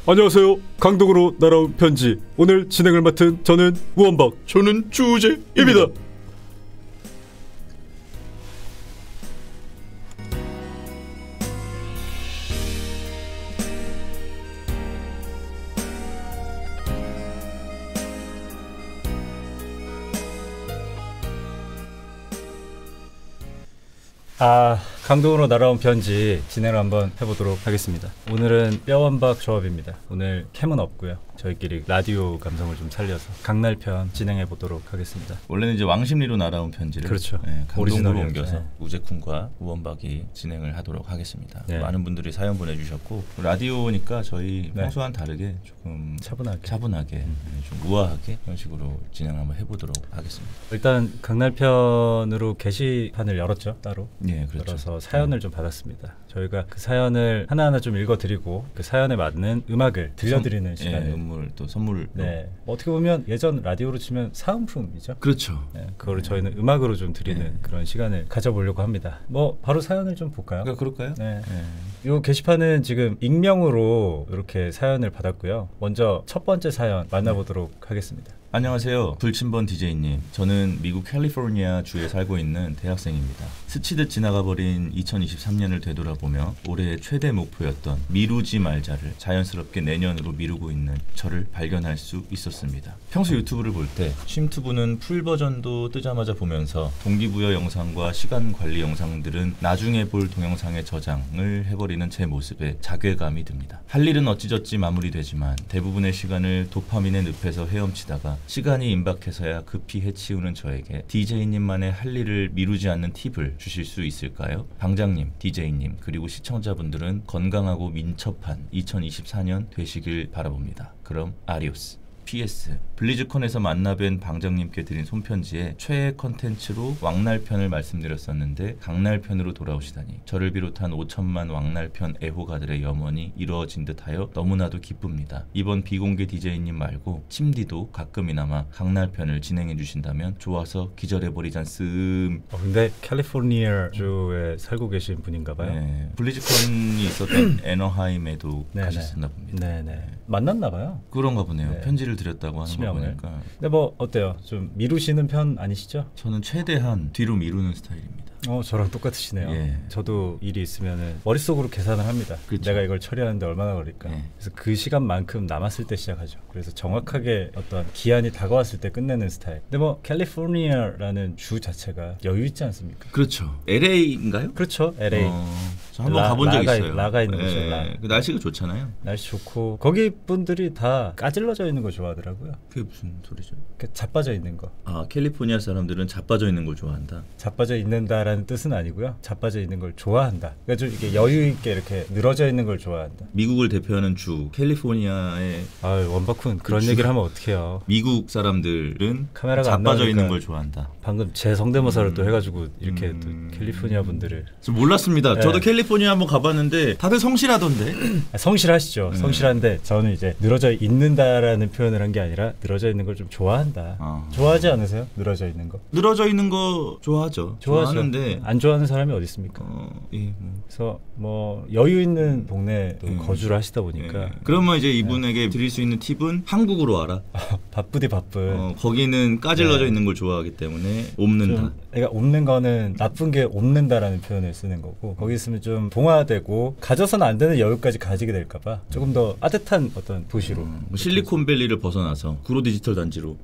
안녕하세요. 강동으로 날아온 편지. 오늘 진행을 맡은 저는 우원박. 저는 주우재입니다. 강동으로 날아온 편지 진행을 한번 해보도록 하겠습니다. 오늘은 뼈원박 조합입니다. 오늘 캠은 없고요. 저희끼리 라디오 감성을 좀 살려서 강날편 진행해보도록 하겠습니다. 원래는 이제 왕십리로 날아온 편지를 그렇죠. 강동으로 옮겨서 우재쿤과 우원박이 진행을 하도록 하겠습니다. 많은 분들이 사연 보내주셨고 라디오니까 저희 평소와는 다르게 조금 차분하게 좀 우아하게 이런 식으로 진행을 한번 해보도록 하겠습니다. 일단 강날편으로 게시판을 열었죠. 따로. 그렇죠. 열어서 사연을 좀 받았습니다. 저희가 그 사연을 하나하나 좀 읽어드리고 그 사연에 맞는 음악을 들려드리는 시간을 또 선물을 어떻게 보면 예전 라디오로 치면 사은품이죠. 그렇죠. 그거를 저희는 음악으로 좀 드리는 그런 시간을 가져보려고 합니다. 뭐 바로 사연을 좀 볼까요? 그럴까요? 이 게시판은 지금 익명으로 이렇게 사연을 받았고요. 먼저 첫 번째 사연 만나보도록 하겠습니다. 안녕하세요. 불침번 DJ님. 저는 미국 캘리포니아 주에 살고 있는 대학생입니다. 스치듯 지나가버린 2023년을 되돌아보며 올해의 최대 목표였던 미루지 말자를 자연스럽게 내년으로 미루고 있는 저를 발견할 수 있었습니다. 평소 유튜브를 볼 때 쉼투브는 풀 버전도 뜨자마자 보면서 동기부여 영상과 시간 관리 영상들은 나중에 볼 동영상에 저장을 해버리는 제 모습에 자괴감이 듭니다. 할 일은 어찌저찌 마무리되지만 대부분의 시간을 도파민의 늪에서 헤엄치다가 시간이 임박해서야 급히 해치우는 저에게 DJ님만의 할 일을 미루지 않는 팁을 주실 수 있을까요? 방장님, DJ님, 그리고 시청자분들은 건강하고 민첩한 2024년 되시길 바라봅니다. 그럼 아리오스. PS 블리즈컨에서 만나뵌 방장님께 드린 손편지에 최애 컨텐츠로 왕날편을 말씀드렸었는데 강날편으로 돌아오시다니 저를 비롯한 5천만 왕날편 애호가들의 염원이 이루어진 듯하여 너무나도 기쁩니다. 이번 비공개 DJ님 말고 침디도 가끔이나마 강날편을 진행해 주신다면 좋아서 기절해버리잖음. 근데 캘리포니아 주에 살고 계신 분인가봐요. 블리즈컨이 있었던 애너하임에도 가셨었나 봅니다. 만났나봐요. 그런가 보네요. 편지를 드렸다고 하는 거 보니까. 근데 뭐 어때요? 좀 미루시는 편 아니시죠? 저는 최대한 뒤로 미루는 스타일입니다. 저랑 똑같으시네요. 저도 일이 있으면은 머릿속으로 계산을 합니다. 그렇죠. 내가 이걸 처리하는데 얼마나 걸릴까. 그래서 그 시간만큼 남았을 때 시작하죠. 그래서 정확하게 어떤 기한이 다가왔을 때 끝내는 스타일. 근데 뭐 캘리포니아라는 주 자체가 여유 있지 않습니까? 그렇죠. LA인가요? 그렇죠. LA. 저 한번 가본 적 있어요. 라가 있는 거죠. 그 날씨가 좋잖아요. 날씨 좋고 거기 분들이 다 까질러져 있는 거 좋아하더라고요. 그게 무슨 소리죠? 자빠져 있는 거. 캘리포니아 사람들은 자빠져 있는 걸 좋아한다. 자빠져 있는다라는 뜻은 아니고요. 자빠져 있는 걸 좋아한다. 그러니까 좀 이게 여유 있게 이렇게 늘어져 있는 걸 좋아한다. 미국을 대표하는 주 캘리포니아의 원박군 그런 얘기를 하면 어떡해요. 미국 사람들은 카메라가 자빠져 있는 걸 좋아한다. 방금 제 성대모사를 또 해가지고 이렇게 또 캘리포니아 분들을 좀 몰랐습니다. 저도 캘리포니아 한번 가봤는데 다들 성실하던데. 성실하시죠. 성실한데 저는 이제 늘어져 있는다라는 표현을 한 게 아니라 늘어져 있는 걸 좀 좋아한다. 좋아하지 않으세요? 늘어져 있는 거? 늘어져 있는 거 좋아하죠. 좋아하는데 안 좋아하는 사람이 어디 있습니까? 그래서 뭐 여유 있는 동네에 거주를 하시다 보니까 그러면 이제 이분에게 드릴 수 있는 팁은 한국으로 와라. 바쁘디 바쁜. 거기는 까질러져 있는 걸 좋아하기 때문에 옵는다. 그러니까 옵는 거는 나쁜 게 옵는다라는 표현을 쓰는 거고 거기 있으면 좀 동화되고 가져서는 안 되는 여유까지 가지게 될까봐 조금 더 따뜻한 어떤 도시로 실리콘밸리를 벗어나서 구로 디지털 단지로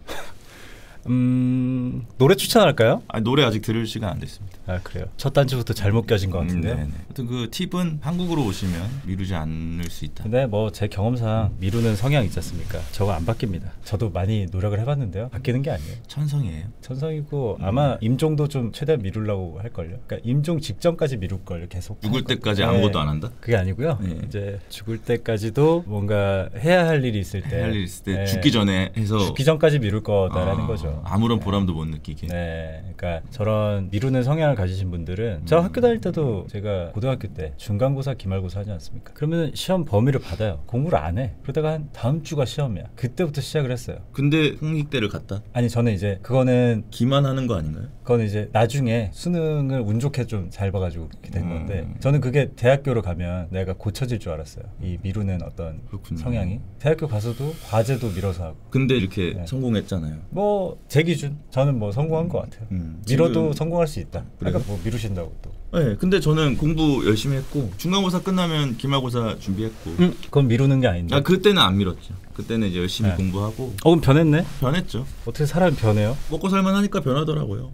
노래 추천할까요? 노래 아직 들을 시간 안 됐습니다. 그래요? 첫 단추부터 잘못 껴진 것 같은데요. 하여튼 그 팁은 한국으로 오시면 미루지 않을 수 있다. 근데 뭐 제 경험상 미루는 성향 있지 않습니까? 저거 안 바뀝니다. 저도 많이 노력을 해봤는데요. 바뀌는 게 아니에요. 천성이에요. 천성이고 아마 임종도 좀 최대한 미루려고 할걸요. 그러니까 임종 직전까지 미룰걸 계속. 죽을 때까지 아무것도 안 한다? 그게 아니고요. 이제 죽을 때까지도 뭔가 해야 할 일이 있을 때 죽기 전에 해서 죽기 전까지 미룰 거다라는 거죠. 거죠. 아무런 보람도 못 느끼게. 네, 그러니까 저런 미루는 성향을 가지신 분들은 저 학교 다닐 때도 제가 고등학교 때 중간고사, 기말고사 하지 않습니까? 그러면 시험 범위를 받아요. 공부를 안 해. 그러다가 한 다음 주가 시험이야. 그때부터 시작을 했어요. 근데 홍익대를 갔다? 아니 저는 이제 그거는 기만하는 거 아닌가요? 그거는 이제 나중에 수능을 운 좋게 좀 잘 봐가지고 그렇게 된 건데 저는 그게 대학교로 가면 내가 고쳐질 줄 알았어요. 이 미루는 어떤 그렇군요. 성향이. 대학교 가서도 과제도 밀어서 하고. 근데 이렇게 네. 성공했잖아요. 뭐 제 기준 저는 뭐 성공한 것 같아요. 미뤄도 지금... 성공할 수 있다. 그러니까 뭐 미루신다고 또. 네, 근데 저는 공부 열심히 했고 중간고사 끝나면 기말고사 준비했고. 그건 미루는 게 아닌데. 아 그때는 안 미뤘죠. 그때는 이제 열심히 공부하고. 그럼 변했네? 변했죠. 어떻게 사람이 변해요? 먹고 살만 하니까 변하더라고요.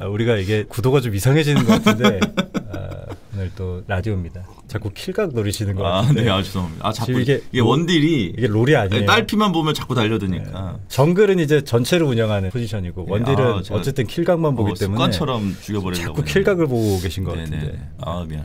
우리가 이게 구도가 좀 이상해지는 것 같은데 오늘 또 라디오입니다. 자꾸 킬각 노리시는 것 같은데. 네, 죄송합니다. 자꾸 이게 원딜이 이게 롤이 아니에요. 딸피만 보면 자꾸 달려드니까. 네. 정글은 이제 전체를 운영하는 포지션이고 원딜은 어쨌든 킬각만 보기 때문에 습관처럼 죽여버리려고. 자꾸 킬각을 보고 계신 것 같은데. 미안합니다.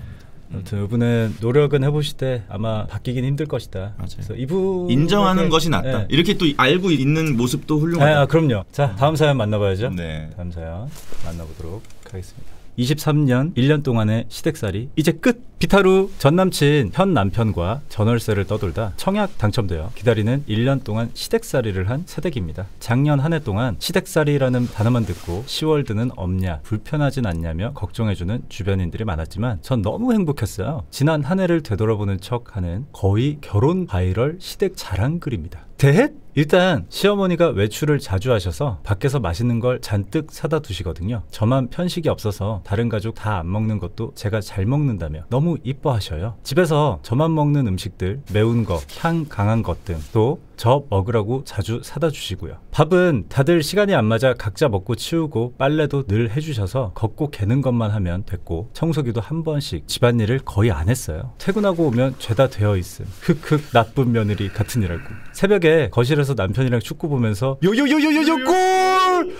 아무튼 이분은 노력은 해보실 때 아마 바뀌긴 힘들 것이다. 맞아요. 그래서 이분 인정하는 것이 낫다. 네. 이렇게 또 알고 있는 모습도 훌륭하다. 그럼요. 자 다음 사연 만나봐야죠. 네. 다음 사연 만나보도록 하겠습니다. 23년 1년 동안의 시댁살이 이제 끝! 비타루 전 남친 현 남편과 전월세를 떠돌다 청약 당첨되어 기다리는 1년 동안 시댁살이를 한 새댁입니다. 작년 한 해 동안 시댁살이라는 단어만 듣고 10월드는 없냐, 불편하진 않냐며 걱정해주는 주변인들이 많았지만 전 너무 행복했어요. 지난 한 해를 되돌아보는 척하는 거의 결혼 바이럴 시댁 자랑글입니다. 대헷? 일단 시어머니가 외출을 자주 하셔서 밖에서 맛있는 걸 잔뜩 사다 두시거든요. 저만 편식이 없어서 다른 가족 다 안 먹는 것도 제가 잘 먹는다며 너무 이뻐하셔요. 집에서 저만 먹는 음식들, 매운 거, 향 강한 것 등 또 저 먹으라고 자주 사다 주시고요. 밥은 다들 시간이 안 맞아 각자 먹고 치우고 빨래도 늘 해주셔서 걷고 개는 것만 하면 됐고 청소기도 한 번씩 집안일을 거의 안 했어요. 퇴근하고 오면 죄다 되어 있음. 흑흑 나쁜 며느리 같은 이라고. 새벽에 거실에서 남편이랑 축구 보면서 요요요요요요 골!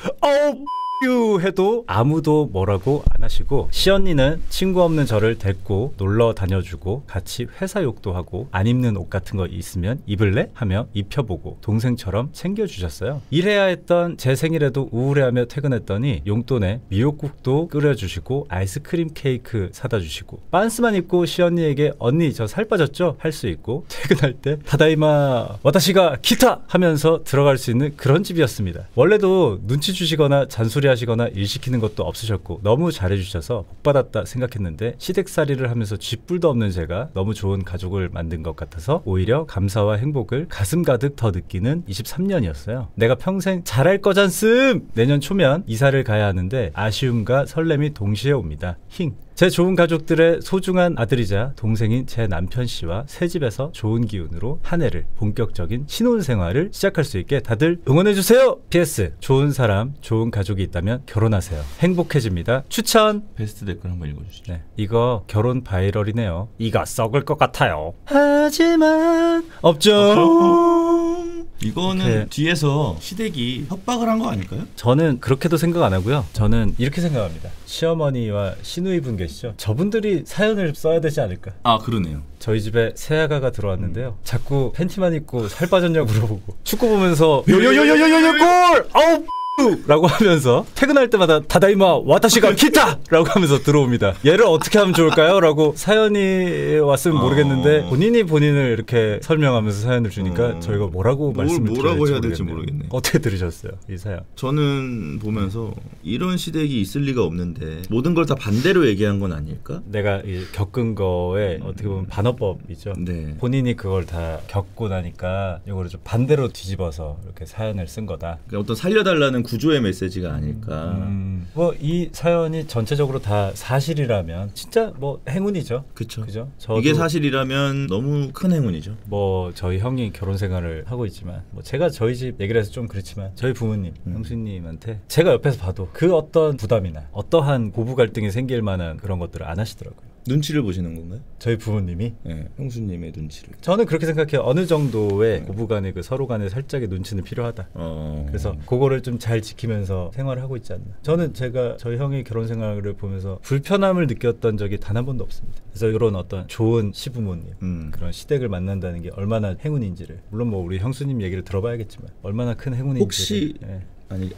해도 아무도 뭐라고 안 하시고 시언니는 친구 없는 저를 데리고 놀러 다녀주고 같이 회사 욕도 하고 안 입는 옷 같은 거 있으면 입을래? 하며 입혀보고 동생처럼 챙겨주셨어요. 일해야 했던 제 생일에도 우울해하며 퇴근했더니 용돈에 미역국도 끓여주시고 아이스크림 케이크 사다 주시고 빤스만 입고 시언니에게 언니 저 살 빠졌죠? 할 수 있고 퇴근할 때 다다이마 와타시가 기타! 하면서 들어갈 수 있는 그런 집이었습니다. 원래도 눈치 주시거나 잔소리 하시거나 일 시키는 것도 없으셨고 너무 잘해주셔서 복받았다 생각했는데 시댁살이를 하면서 쥐뿔도 없는 제가 너무 좋은 가족을 만든 것 같아서 오히려 감사와 행복을 가슴 가득 더 느끼는 23년이었어요. 내가 평생 잘할 거잖음! 내년 초면 이사를 가야 하는데 아쉬움과 설렘이 동시에 옵니다. 힝. 제 좋은 가족들의 소중한 아들이자 동생인 제 남편 씨와 새 집에서 좋은 기운으로 한 해를 본격적인 신혼생활을 시작할 수 있게 다들 응원해주세요! PS 좋은 사람, 좋은 가족이 있다면 결혼하세요. 행복해집니다. 추천! 베스트 댓글 한번 읽어주시죠. 네, 이거 결혼 바이럴이네요. 이가 썩을 것 같아요. 하지만 없죠. 이거는 이렇게. 뒤에서 시댁이 협박을 한 거 아닐까요? 저는 그렇게도 생각 안 하고요. 저는 이렇게 생각합니다. 시어머니와 시누이분 계시죠? 저분들이 사연을 써야 되지 않을까? 아 그러네요. 저희 집에 새아가가 들어왔는데요. 자꾸 팬티만 입고 살 빠졌냐고 물어보고 축구 보면서 요요요요요요 골! 아우 라고 하면서 퇴근할 때마다 다다이마 와타시가 기타! 라고 하면서 들어옵니다. 얘를 어떻게 하면 좋을까요? 라고 사연이 왔으면 모르겠는데 본인이 본인을 이렇게 설명하면서 사연을 주니까 저희가 뭐라고 말씀을 뭐라고 해야 될지 될지 모르겠네. 어떻게 들으셨어요? 이 사연. 저는 보면서 이런 시댁이 있을 리가 없는데 모든 걸 다 반대로 얘기한 건 아닐까? 내가 겪은 거에 어떻게 보면 반어법이죠. 네. 본인이 그걸 다 겪고 나니까 이거를 좀 반대로 뒤집어서 이렇게 사연을 쓴 거다. 그러니까 어떤 살려달라는 구조의 메시지가 아닐까. 뭐 이 사연이 전체적으로 다 사실이라면 진짜 뭐 행운이죠. 그쵸. 그죠? 이게 사실이라면 너무 큰 행운이죠. 뭐 저희 형이 결혼 생활을 하고 있지만 뭐 제가 저희 집 얘기를 해서 좀 그렇지만 저희 부모님, 형수님한테 제가 옆에서 봐도 그 어떤 부담이나 어떠한 고부 갈등이 생길 만한 그런 것들을 안 하시더라고요. 눈치를 보시는 건가요? 저희 부모님이? 네, 형수님의 눈치를. 저는 그렇게 생각해요. 어느 정도의 고부간의 그 서로 간의 살짝의 눈치는 필요하다. 그래서 그거를 좀 잘 지키면서 생활을 하고 있지 않나. 저는 제가 저희 형의 결혼 생활을 보면서 불편함을 느꼈던 적이 단 한 번도 없습니다. 그래서 이런 어떤 좋은 시부모님, 그런 시댁을 만난다는 게 얼마나 행운인지를, 물론 뭐 우리 형수님 얘기를 들어봐야겠지만 얼마나 큰 행운인지를. 혹시 아니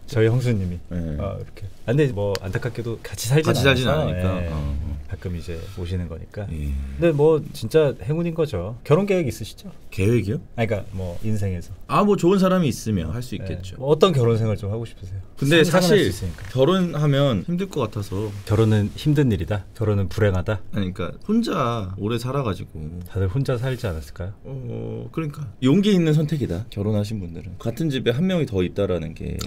저희 형수님이 네. 이렇게. 근데 뭐 안타깝게도 같이 살진 않으니까 가끔 이제 오시는 거니까. 근데 뭐 진짜 행운인 거죠. 결혼 계획 있으시죠? 계획이요? 그러니까 뭐 인생에서. 뭐 좋은 사람이 있으면 할 수 있겠죠. 뭐 어떤 결혼 생활 좀 하고 싶으세요? 근데 사실 결혼하면 힘들 것 같아서. 결혼은 힘든 일이다. 결혼은 불행하다. 그러니까 혼자 오래 살아가지고. 다들 혼자 살지 않았을까요? 그러니까 용기 있는 선택이다. 결혼하신 분들은 같은 집에 한 명이 더 있다라는 게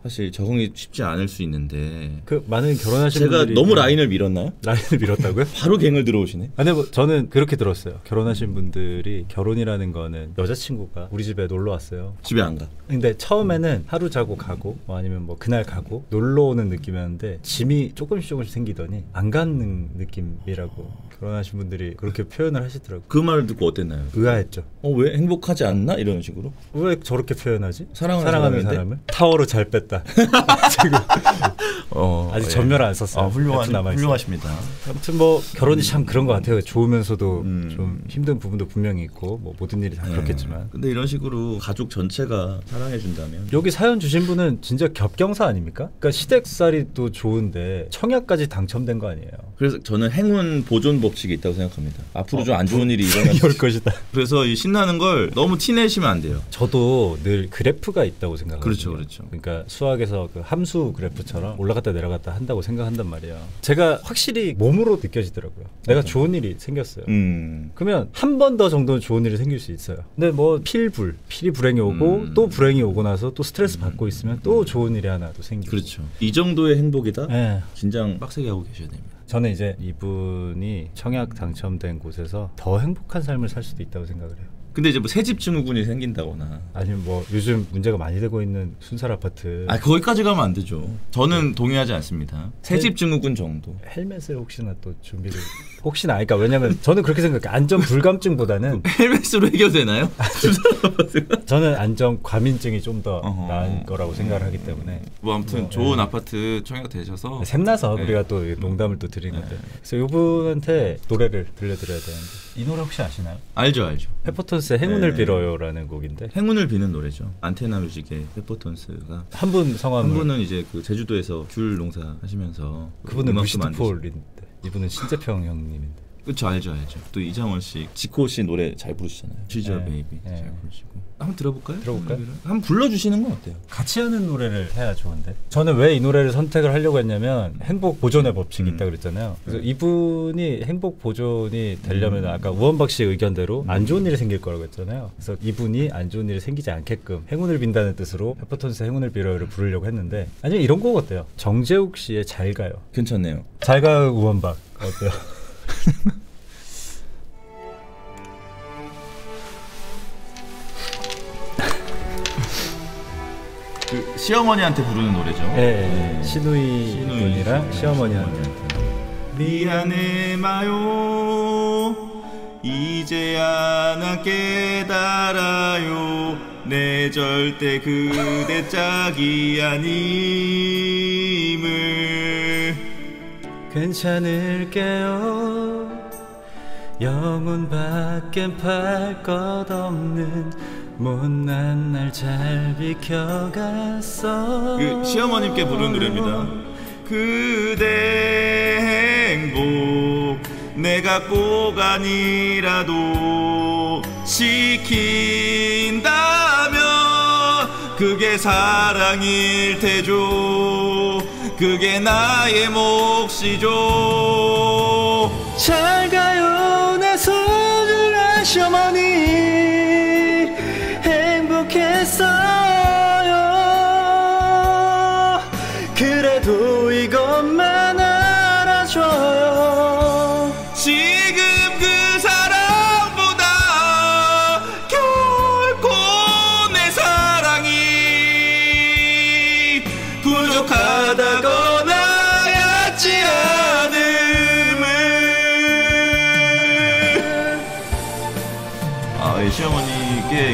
사실 적응이 쉽지 않을 수 있는데. 그 많은 결혼하신 제가 분들이 너무 라인을 밀었나요? 라인을 밀었다고요? 바로 갱을 들어오시네. 근데 뭐 저는 그렇게 들었어요. 결혼하신 분들이 결혼이라는 거는 여자친구가 우리 집에 놀러 왔어요. 집에 안 가. 근데 처음에는 하루 자고 가고 뭐 아니면 뭐 그날 가고 놀러 오는 느낌이었는데 짐이 조금씩 생기더니 안 가는 느낌이라고 결혼하신 분들이 그렇게 표현을 하시더라고요. 그 말을 듣고 어땠나요? 의아했죠. 왜 행복하지 않나? 이런 식으로. 왜 저렇게 표현하지? 사랑하는 사람을 타워로 잘 뺐다. 지금 아직 전멸 안 썼어요. 훌륭하십니다. 아무튼 뭐 결혼이 참 그런 것 같아요. 좋으면서도 좀 힘든 부분도 분명히 있고 뭐 모든 일이 다 그렇겠지만. 근데 이런 식으로 가족 전체가 사랑해 준다면. 여기 사연 주신 분은 진짜 겹경사 아닙니까? 그러니까 시댁살이 또 좋은데 청약까지 당첨된 거 아니에요. 그래서 저는 행운 보존 법칙이 있다고 생각합니다. 앞으로 좀 안 좋은 일이 일어날 것이다. 그래서 이 신나는 걸 너무 티내시면 안 돼요. 저도 늘 그래프가 있다고 생각하거든요. 그렇죠. 그러니까 수학에서 그 함수 그래프처럼 올라갔다 내려갔다 한다고 생각한단 말이에요. 제가 확실히 몸으로 느껴지더라고요. 내가 좋은 일이 생겼어요. 그러면 한 번 더 정도는 좋은 일이 생길 수 있어요. 근데 뭐 필이 불행이 오고 또 불행이 오고 나서 또 스트레스 받고 있으면 또 좋은 일이 하나 또 생기고. 그렇죠. 이 정도의 행복이다? 네. 긴장 빡세게 하고 계셔야 됩니다. 저는 이제 이분이 청약 당첨된 곳에서 더 행복한 삶을 살 수도 있다고 생각을 해요. 근데 이제 뭐 새집 증후군이 생긴다거나 아니면 뭐 요즘 문제가 많이 되고 있는 순살 아파트. 거기까지 가면 안 되죠. 저는 동의하지 않습니다. 새집 증후군 정도. 헬멧을 혹시나 또 준비를 혹시나 그러니까 왜냐면 저는 그렇게 생각해요. 안전 불감증보다는 헬멧으로 해결되나요? 저는 안전 과민증이 좀 더 나은 거라고 생각을 하기 때문에 뭐 아무튼 좋은 아파트 청약 되셔서 샘나서 우리가 또 농담을 또 드리는 건데 그래서 이분한테 노래를 들려드려야 되는데 이 노래 혹시 아시나요? 알죠. 페퍼톤스의 행운을 빌어요라는 곡인데 행운을 비는 노래죠. 안테나 뮤직의 페퍼톤스가 한 분 성함을 한 분은 이제 그 제주도에서 귤 농사 하시면서 그분은 루시드폴인데 이분은 신재평 형님인데. 그렇죠. 알죠. 또 이장원 씨, 지코 씨 노래 잘 부르시잖아요. 지저 베이비 잘 부르시고. 한번 들어볼까요? 한번 불러주시는 건 어때요? 같이 하는 노래를 해야 좋은데. 저는 왜 이 노래를 선택을 하려고 했냐면 행복 보존의 법칙이 있다 그랬잖아요. 그래서 이분이 행복 보존이 되려면 아까 우원박 씨의 의견대로 안 좋은 일이 생길 거라고 했잖아요. 그래서 이분이 안 좋은 일이 생기지 않게끔 행운을 빈다는 뜻으로 페퍼톤스의 행운을 빌어요를 부르려고 했는데 아니면 이런 곡 어때요? 정재욱 씨의 잘 가요. 괜찮네요. 잘 가요 우원박 어때요? 그 시어머니한테 부르는 노래죠. 네. 시누이 분이랑 시어머니한테. 미안해 마요 이제야 나 깨달아요 내 절대 그대 짝이 아님을. 괜찮을게요 영혼밖엔 팔 것 없는 못난 날 잘 비켜갔어. 그 시어머님께 부르는 노래입니다. 그대 행복 내가 꼭 아니라도 시킨다면 그게 사랑일 테죠. 그게 나의 몫이죠. 잘 가요 내 소중한 시어머니 행복했어요. 그래도 이것만 알아줘요. 지금 그 사랑보다 결코 내 사랑이 부족하다거나 얕지 않음을.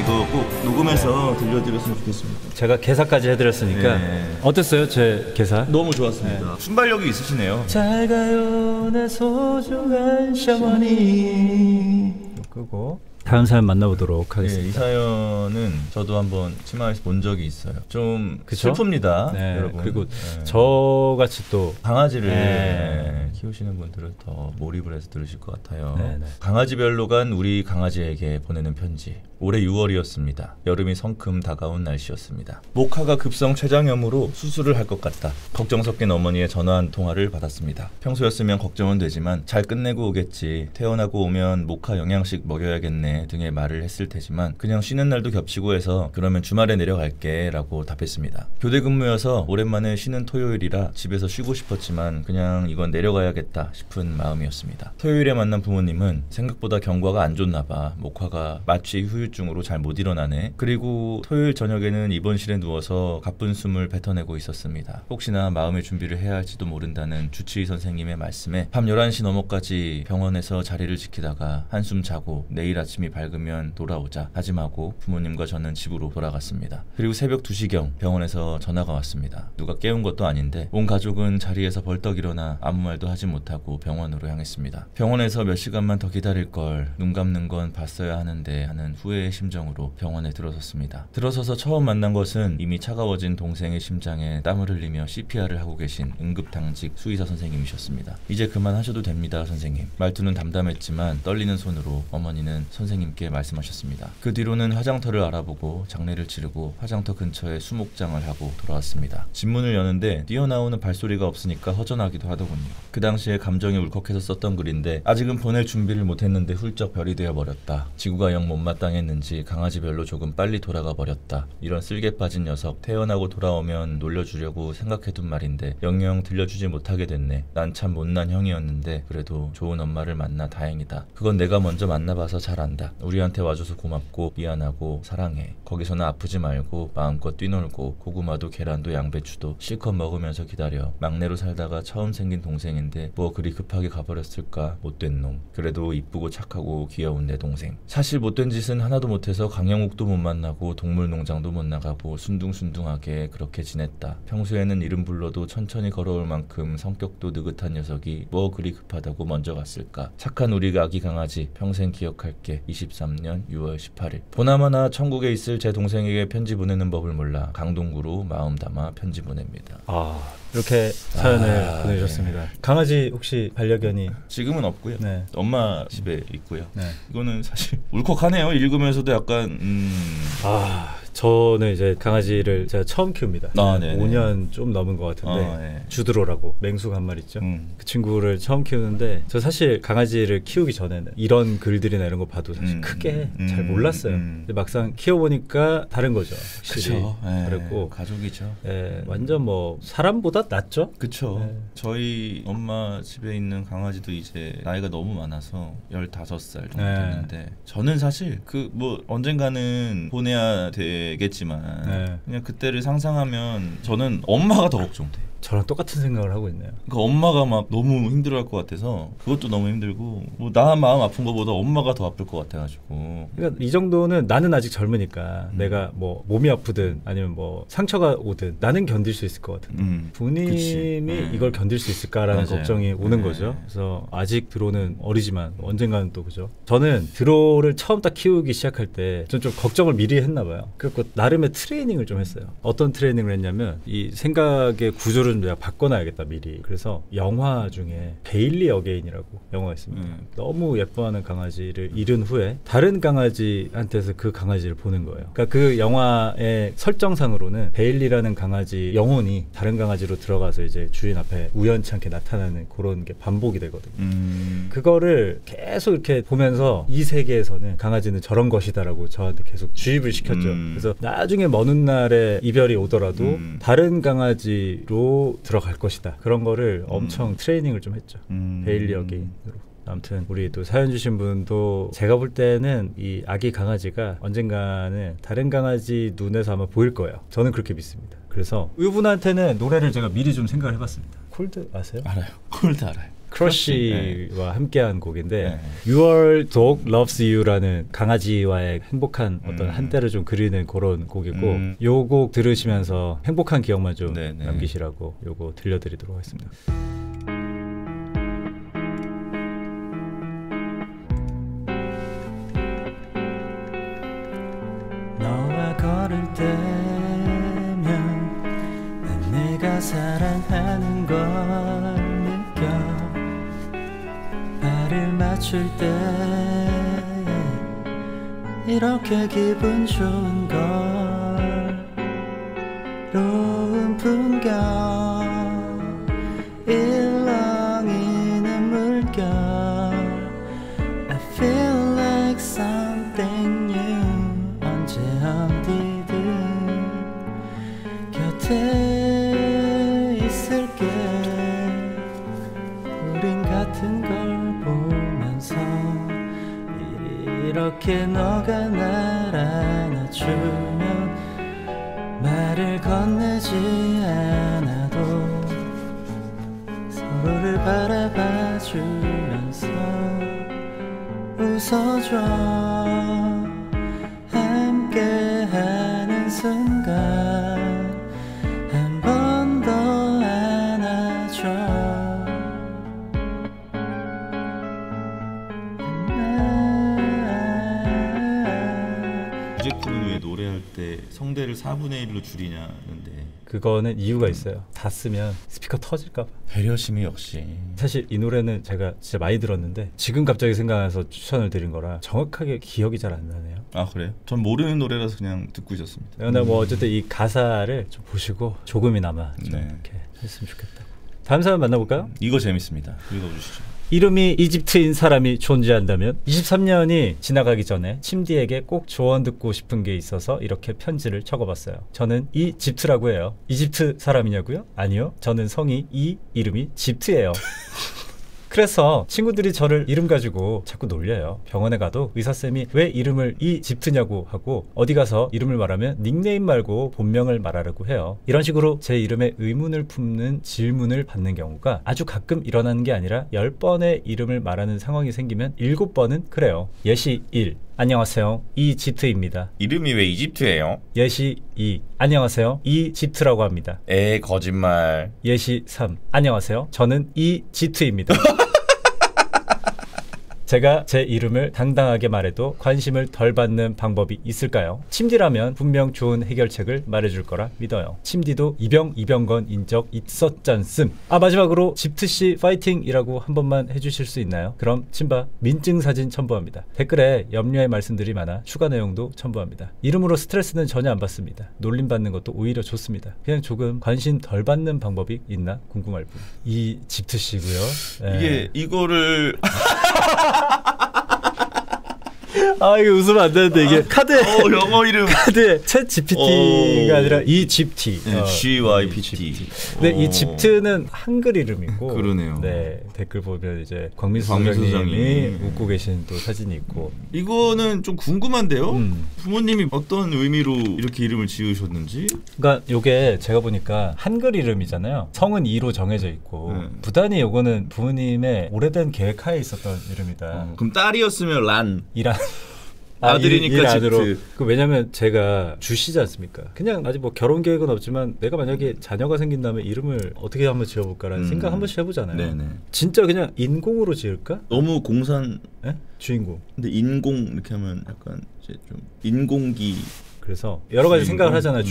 이거 꼭 녹음해서 들려드렸으면 좋겠습니다. 제가 개사까지 해드렸으니까 어땠어요? 제 개사? 너무 좋았습니다. 순발력이 있으시네요. 잘 가요 내 소중한 샤머니. 끄고 다음 사연 만나보도록 하겠습니다. 이 사연은 저도 한번 치마에서 본 적이 있어요. 좀 그쵸? 슬픕니다. 네, 여러분. 그리고 저같이 또 강아지를 키우시는 분들은 더 몰입을 해서 들으실 것 같아요. 강아지별로 간 우리 강아지에게 보내는 편지. 올해 6월이었습니다. 여름이 성큼 다가온 날씨였습니다. 모카가 급성 췌장염으로 수술을 할 것 같다. 걱정 섞인 어머니의 전화 한 통화를 받았습니다. 평소였으면 걱정은 되지만 잘 끝내고 오겠지. 퇴원하고 오면 모카 영양식 먹여야겠네 등의 말을 했을 테지만 그냥 쉬는 날도 겹치고 해서 그러면 주말에 내려갈게 라고 답했습니다. 교대 근무여서 오랜만에 쉬는 토요일이라 집에서 쉬고 싶었지만 그냥 이건 내려가야겠다 싶은 마음이었습니다. 토요일에 만난 부모님은 생각보다 경과가 안 좋나 봐. 모카가 마취 후유증으로 잘 못 일어나네. 그리고 토요일 저녁에는 입원실에 누워서 가쁜 숨을 뱉어내고 있었습니다. 혹시나 마음의 준비를 해야 할지도 모른다는 주치의 선생님의 말씀에 밤 11시 넘어까지 병원에서 자리를 지키다가 한숨 자고 내일 아침이 밝으면 돌아오자 다짐하고 부모님과 저는 집으로 돌아갔습니다. 그리고 새벽 2시경 병원에서 전화가 왔습니다. 누가 깨운 것도 아닌데 온 가족은 자리에서 벌떡 일어나 아무 말도 하지 못하고 병원으로 향했습니다. 병원에서 몇 시간만 더 기다릴 걸, 눈 감는 건 봤어야 하는데 하는 후회의 심정으로 병원에 들어섰습니다. 들어서서 처음 만난 것은 이미 차가워진 동생의 심장에 땀을 흘리며 CPR을 하고 계신 응급당직 수의사 선생님이셨습니다. 이제 그만하셔도 됩니다, 선생님. 말투는 담담했지만 떨리는 손으로 어머니는 선생님께 말씀하셨습니다. 그 뒤로는 화장터를 알아보고 장례를 치르고 화장터 근처에 수목장을 하고 돌아왔습니다. 집문을 여는데 뛰어나오는 발소리가 없으니까 허전하기도 하더군요. 그 당시에 감정이 울컥해서 썼던 글인데 아직은 보낼 준비를 못했는데 훌쩍 별이 되어버렸다. 지구가 영 못마땅했는지 강아지별로 조금 빨리 돌아가 버렸다. 이런 쓸개 빠진 녀석 태어나고 돌아오면 놀려주려고 생각해둔 말인데 영영 들려주지 못하게 됐네. 난 참 못난 형이었는데 그래도 좋은 엄마를 만나 다행이다. 그건 내가 먼저 만나봐서 잘 안다. 우리한테 와줘서 고맙고 미안하고 사랑해. 거기서는 아프지 말고 마음껏 뛰놀고 고구마도 계란도 양배추도 실컷 먹으면서 기다려. 막내로 살다가 처음 생긴 동생인데 뭐 그리 급하게 가버렸을까. 못된 놈. 그래도 이쁘고 착하고 귀여운 내 동생. 사실 못된 짓은 하나도 못해서 강영욱도 못 만나고 동물농장도 못 나가고 순둥순둥하게 그렇게 지냈다. 평소에는 이름 불러도 천천히 걸어올 만큼 성격도 느긋한 녀석이 뭐 그리 급하다고 먼저 갔을까. 착한 우리 아기 강아지 평생 기억할게. 23년 6월 18일. 보나마나 천국에 있을 제 동생에게 편지 보내는 법을 몰라 강동구로 마음 담아 편지 보냅니다. 이렇게 사연을 보내주셨습니다. 강아지 혹시 반려견이? 지금은 없고요. 엄마 집에 있고요. 이거는 사실 울컥하네요. 읽으면서도 약간 저는 이제 강아지를 제가 처음 키웁니다. 5년 좀 넘은 것 같은데 주드로라고 맹수가 한 마리 있죠. 그 친구를 처음 키우는데 저 사실 강아지를 키우기 전에는 이런 글들이나 이런 거 봐도 사실 크게 잘 몰랐어요. 근데 막상 키워보니까 다른 거죠. 확실히 다르고 가족이죠. 완전 뭐 사람보다 낫죠. 그쵸. 저희 엄마 집에 있는 강아지도 이제 나이가 너무 많아서 15살 정도 됐는데 저는 사실 그 뭐 언젠가는 보내야 되겠지만 그냥 그때를 상상하면 저는 엄마가 더 걱정돼. 저랑 똑같은 생각을 하고 있네요. 그러니까 엄마가 막 너무 힘들어할 것 같아서 그것도 너무 힘들고 뭐 나 마음 아픈 것보다 엄마가 더 아플 것 같아가지고. 그러니까 이 정도는 나는 아직 젊으니까 내가 뭐 몸이 아프든 아니면 뭐 상처가 오든 나는 견딜 수 있을 것 같은데 부모님이 이걸 견딜 수 있을까라는 걱정이 오는 거죠. 그래서 아직 드로는 어리지만 언젠가는 또 그죠. 저는 드로를 처음 딱 키우기 시작할 때 좀 걱정을 미리 했나 봐요. 그래서 나름의 트레이닝을 좀 했어요. 어떤 트레이닝을 했냐면 이 생각의 구조를 내가 바꿔놔야겠다 미리. 그래서 영화 중에 베일리 어게인이라고 영화가 있습니다. 너무 예뻐하는 강아지를 잃은 후에 다른 강아지한테서 그 강아지를 보는 거예요. 그러니까 그 영화의 설정상으로는 베일리라는 강아지 영혼이 다른 강아지로 들어가서 이제 주인 앞에 우연치 않게 나타나는 그런 게 반복이 되거든요. 그거를 계속 이렇게 보면서 이 세계에서는 강아지는 저런 것이다라고 저한테 계속 주입을 시켰죠. 그래서 나중에 먼 훗날에 이별이 오더라도 다른 강아지로 들어갈 것이다. 그런 거를 엄청 트레이닝을 좀 했죠. 베일리 어게인으로. 아무튼 우리 또 사연 주신 분도 제가 볼 때는 이 아기 강아지가 언젠가는 다른 강아지 눈에서 아마 보일 거예요. 저는 그렇게 믿습니다. 그래서 이분한테는 노래를 제가 미리 좀 생각을 해봤습니다. 콜드 아세요? 알아요. 콜드 알아요. 크러쉬와 함께한 곡인데 Your Dog Loves You라는 강아지와의 행복한 어떤 한때를 좀 그리는 그런 곡이고 요 곡 들으시면서 행복한 기억만 좀 남기시라고 요거 들려드리도록 하겠습니다. 너와 걸을 때면 난 내가 사랑하는 걸 느껴 발을 맞출 때 이렇게 기분 좋은 걸 로운 풍경 일렁이는 물결 I feel like something new 언제 어디든 곁에 있을게 우린 같은 걸 보면서 이렇게 너가 날 안아주면 말을 건네지 않아도 서로를 바라봐 주면서 웃어줘 함께하는 순간 한 번 더 안아줘 프로젝트는 왜 노래할 때 성대를 4분의 1로 줄이냐는데 그거는 이유가 있어요. 다 쓰면 스피커 터질까봐. 배려심이 역시. 사실 이 노래는 제가 진짜 많이 들었는데 지금 갑자기 생각나서 추천을 드린 거라 정확하게 기억이 잘 안 나네요. 아 그래요? 전 모르는 노래라서 그냥 듣고 있었습니다. 근데 뭐 어쨌든 이 가사를 좀 보시고 조금이나마 좀 이렇게 했으면 좋겠다고. 다음 사연 만나볼까요? 이거 재밌습니다. 읽어주시죠. 이름이 이집트인 사람이 존재한다면 23년이 지나가기 전에 침디에게 꼭 조언 듣고 싶은 게 있어서 이렇게 편지를 적어봤어요. 저는 이집트라고 해요. 이집트 사람이냐고요? 아니요. 저는 성이 이름이 집트예요. 그래서 친구들이 저를 이름 가지고 자꾸 놀려요. 병원에 가도 의사쌤이 왜 이름을 이집트냐고 하고 어디 가서 이름을 말하면 닉네임 말고 본명을 말하라고 해요. 이런 식으로 제 이름에 의문을 품는 질문을 받는 경우가 아주 가끔 일어나는 게 아니라 10번의 이름을 말하는 상황이 생기면 7번은 그래요. 예시 1. 안녕하세요. 이집트입니다. 이름이 왜 이집트예요? 예시 2. 안녕하세요. 이집트라고 합니다. 거짓말. 예시 3. 안녕하세요. 저는 이집트입니다. 제가 제 이름을 당당하게 말해도 관심을 덜 받는 방법이 있을까요? 침디라면 분명 좋은 해결책을 말해줄 거라 믿어요. 침디도 이병건인 적 있었잖음. 마지막으로 집트씨 파이팅이라고 한 번만 해주실 수 있나요? 그럼 침바 민증 사진 첨부합니다. 댓글에 염려의 말씀들이 많아 추가 내용도 첨부합니다. 이름으로 스트레스는 전혀 안 받습니다. 놀림받는 것도 오히려 좋습니다. 그냥 조금 관심 덜 받는 방법이 있나 궁금할 뿐. 이 집트씨고요. 이게 이거를 이거 웃으면 안 되는데 이게 카드에 영어 이름 카드에 챗 GPT가 아니라 이집티 GYPT. 근데 이 집트는 한글 이름이고 그러네요. 네, 댓글 보면 이제 광민수 소장님이 웃고 계신 또 사진이 있고 이거는 좀 궁금한데요. 부모님이 어떤 의미로 이렇게 이름을 지으셨는지. 그러니까 요게 제가 보니까 한글 이름이잖아요. 성은 이로 정해져 있고 부단히 요거는 부모님의 오래된 계획하에 있었던 이름이다. 그럼 딸이었으면 란 이란 아들이니까 집트. 왜냐면 제가 주시지 않습니까? 그냥 아직 뭐 결혼 계획은 없지만 내가 만약에 자녀가 생긴다면 이름을 어떻게 한번 지어볼까라는 생각 한 번씩 해보잖아요. 네네. 진짜 그냥 인공으로 지을까? 너무 공산. 에? 주인공. 근데 인공 이렇게 하면 약간 이제 좀 인공기. 그래서 여러 가지 생각을 하잖아요.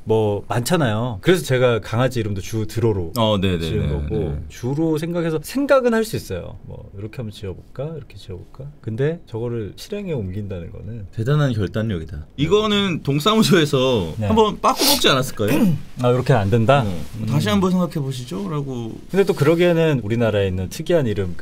뭐 많잖아요. 그래서 제가 강아지 이름도 주드로로 지은 거고 주로 생각은 할 수 있어요. 뭐 이렇게 한번 지어볼까, 이렇게 지어볼까. 근데 저거를 실행에 옮긴다는 거는 대단한 결단력이다. 이거는 동사무소에서 한번 바꿔먹지 않았을까요? 이렇게 안 된다. 다시 한번 생각해 보시죠.라고. 근데 또 그러기에는 우리나라에 있는 특이한 이름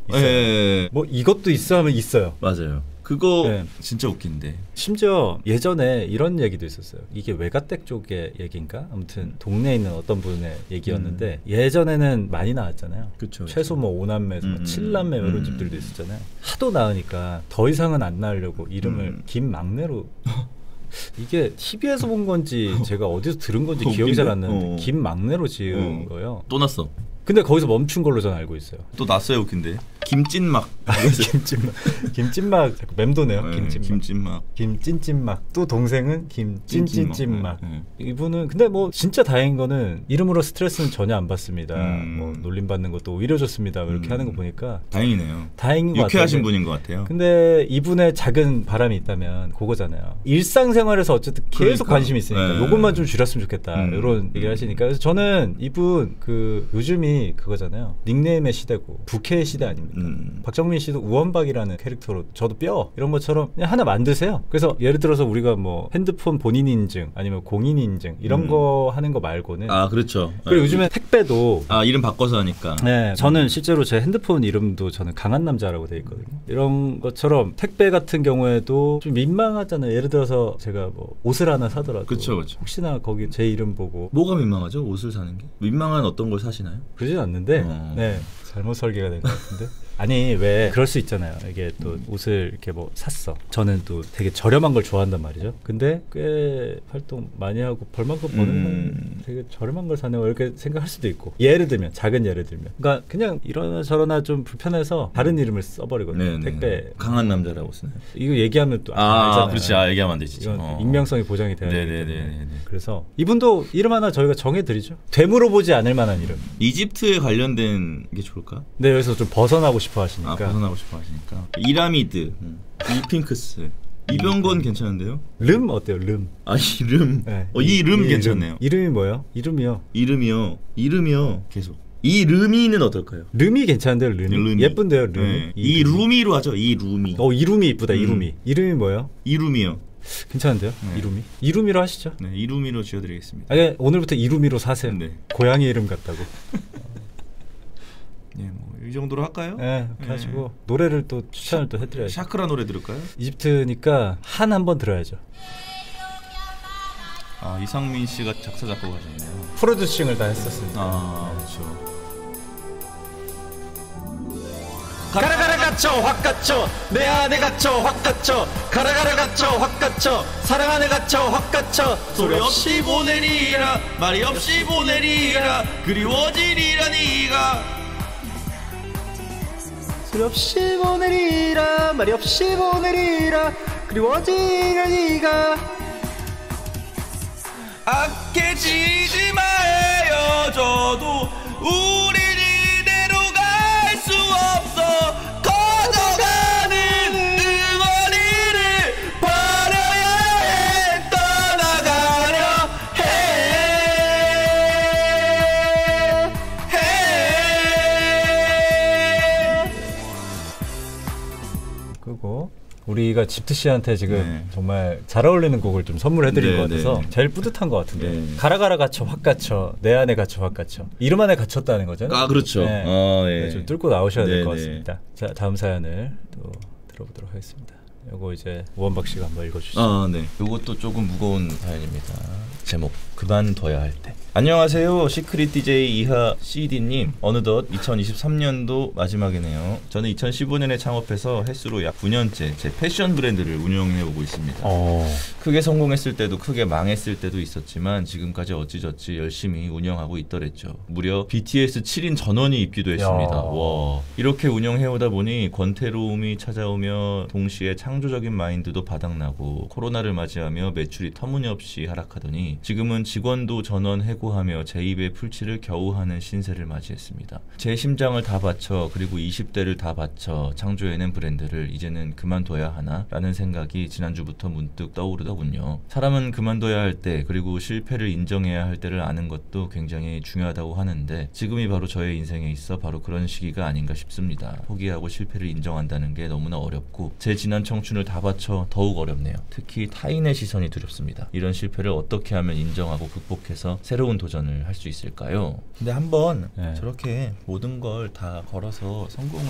있어요. 뭐 이것도 있어 하면 있어요. 맞아요. 그거 진짜 웃긴데. 심지어 예전에 이런 얘기도 있었어요. 이게 외가댁 쪽의 얘기인가? 아무튼 동네에 있는 어떤 분의 얘기였는데 예전에는 많이 나왔잖아요. 그쵸, 최소 뭐 5남매, 7남매 이런 집들도 있었잖아요. 하도 나으니까 더 이상은 안 낳으려고 이름을 김막내로 이게 TV에서 본 건지 제가 어디서 들은 건지 기억이 잘 안 나는데 김막내로 지은 거예요. 또 났어. 근데 거기서 멈춘 걸로 저는 알고 있어요. 또 났어요 웃긴데. 김찐막. 김찐막 자꾸 맴도네요. 네, 김찐찐막. 또 동생은 김찐찐찐막. 이분은 근데 뭐 진짜 다행인 거는 이름으로 스트레스는 전혀 안 받습니다. 뭐 놀림 받는 것도 오히려 좋습니다. 이렇게 하는 거 보니까 다행이네요. 다행인 것 같아요. 유쾌하신 분인 것 같아요. 근데 이분의 작은 바람이 있다면 그거잖아요. 일상생활에서 어쨌든 계속 관심이 있으니까 요것만 좀 줄였으면 좋겠다. 이런 얘기를 하시니까 그래서 저는 이분 그 요즘이 그거잖아요. 닉네임의 시대고 부캐의 시대 아닙니까? 박정민 씨도 우원박이라는 캐릭터로 저도 뼈 이런 것처럼 그냥 하나 만드세요. 그래서 예를 들어서 우리가 뭐 핸드폰 본인 인증 아니면 공인 인증 이런 거 하는 거 말고는 그렇죠. 그리고 요즘에 택배도 이름 바꿔서 하니까. 네, 저는 실제로 제 핸드폰 이름도 저는 강한 남자라고 돼 있거든요. 이런 것처럼 택배 같은 경우에도 좀 민망하잖아요. 예를 들어서 제가 뭐 옷을 하나 사더라도 그쵸. 혹시나 거기 제 이름 보고 뭐가 민망하죠? 옷을 사는 게? 민망한 어떤 걸 사시나요? 그러진 않는데 네, 잘못 설계가 된 것 같은데 아니 왜 그럴 수 있잖아요. 이게 또 옷을 이렇게 뭐 샀어. 저는 또 되게 저렴한 걸 좋아한단 말이죠. 근데 꽤 활동 많이 하고 벌만큼 버는 되게 저렴한 걸 사네요. 이렇게 생각할 수도 있고 예를 들면 작은 예를 들면 그러니까 그냥 이러나 저러나 좀 불편해서 다른 이름을 써버리거든요. 택배 강한 남자라고 쓰나요? 이거 얘기하면 또 알잖아요. 그렇지. 얘기하면 안 되지. 이건 익명성이 보장이 돼야 되기 때문에. 네네네. 그래서 이분도 이름 하나 저희가 정해드리죠. 되물어보지 않을 만한 이름. 이집트에 관련된 게 좋을까? 네, 여기서 좀 벗어나고 싶어 하시니까. 벗어나고 싶어 하시니까. 이라미드, 이핑크스, 이병건 괜찮은데요? 름 어때요? 름. 이름. 네. 이름 괜찮네요. 이름이 뭐예요? 이름이요. 계속. 이 르미는 어떨까요? 름이 괜찮은데요. 름이. 예쁜데요. 름이. 네. 이 루미로 하죠. 이 루미. 이름이 이쁘다. 이름이. 이름이 뭐예요? 이루미요. 괜찮은데요? 네. 이루미로 하시죠. 네, 이루미로 지어드리겠습니다. 오늘부터 이루미로 사세요. 네. 고양이 이름 같다고. 네, 뭐 이 정도로 할까요? 네, 그렇게 하시고 노래를 또 추천을 또 해드려야죠. 샤크라 노래 들을까요? 이집트니까 한번 들어야죠. 이상민 씨가 작사 작곡하셨네요. 프로듀싱을 다 했었습니다. 그렇죠. 가라가라 갇혀 확 갇혀 내 안에 갇혀 확 갇혀 가라가라 갇혀 확 갇혀 사랑 안에 갇혀 확 갇혀 소리 없이 보내리라 말이 없이 보내리라 그리워지리라 네가 소리 없이 보내리라 말이 없이 보내리라 그리워지리라 네가 악해지지 마요 저도 우리 이대로 갈 수 없어 커져가는 응어리를 버려야 해 떠나가려 해 그리고 우리가 집트 씨한테 지금 정말 잘 어울리는 곡을 좀 선물해드린 것 같아서 제일 뿌듯한 것 같은데 가라가라 갇혀 확 갇혀 내 안에 갇혀 확 갇혀 이름 안에 갇혔다는 거잖아요. 그렇죠. 좀 뚫고 나오셔야 될 것 같습니다. 자, 다음 사연을 또 들어보도록 하겠습니다. 요거 이제 우원박 씨가 한번 읽어주시죠. 네. 요것도 조금 무거운 사연입니다. 제목 그만둬야 할 때. 안녕하세요. 시크릿 DJ 이하 CD님. 어느덧 2023년도 마지막이네요. 저는 2015년에 창업해서 횟수로 약 9년째 제 패션 브랜드를 운영해오고 있습니다. 크게 성공했을 때도 크게 망했을 때도 있었지만 지금까지 어찌저찌 열심히 운영하고 있더랬죠. 무려 BTS 7인 전원이 입기도 했습니다. 와. 이렇게 운영해오다 보니 권태로움이 찾아오며 동시에 창조적인 마인드도 바닥나고 코로나를 맞이하며 매출이 터무니없이 하락하더니 지금은 직원도 전원 해고하며 제 입에 풀칠을 겨우 하는 신세를 맞이했습니다. 제 심장을 다 바쳐 그리고 20대를 다 바쳐 창조해낸 브랜드를 이제는 그만둬야 하나 라는 생각이 지난주부터 문득 떠오르더군요. 사람은 그만둬야 할 때 그리고 실패를 인정해야 할 때를 아는 것도 굉장히 중요하다고 하는데 지금이 바로 저의 인생에 있어 바로 그런 시기가 아닌가 싶습니다. 포기하고 실패를 인정한다는 게 너무나 어렵고 제 지난 청춘을 다 바쳐 더욱 어렵네요. 특히 타인의 시선이 두렵습니다. 이런 실패를 어떻게 하면 인정하고 극복해서 새로운 도전을 할 수 있을까요? 근데 한번 저렇게 모든 걸 다 걸어서 성공을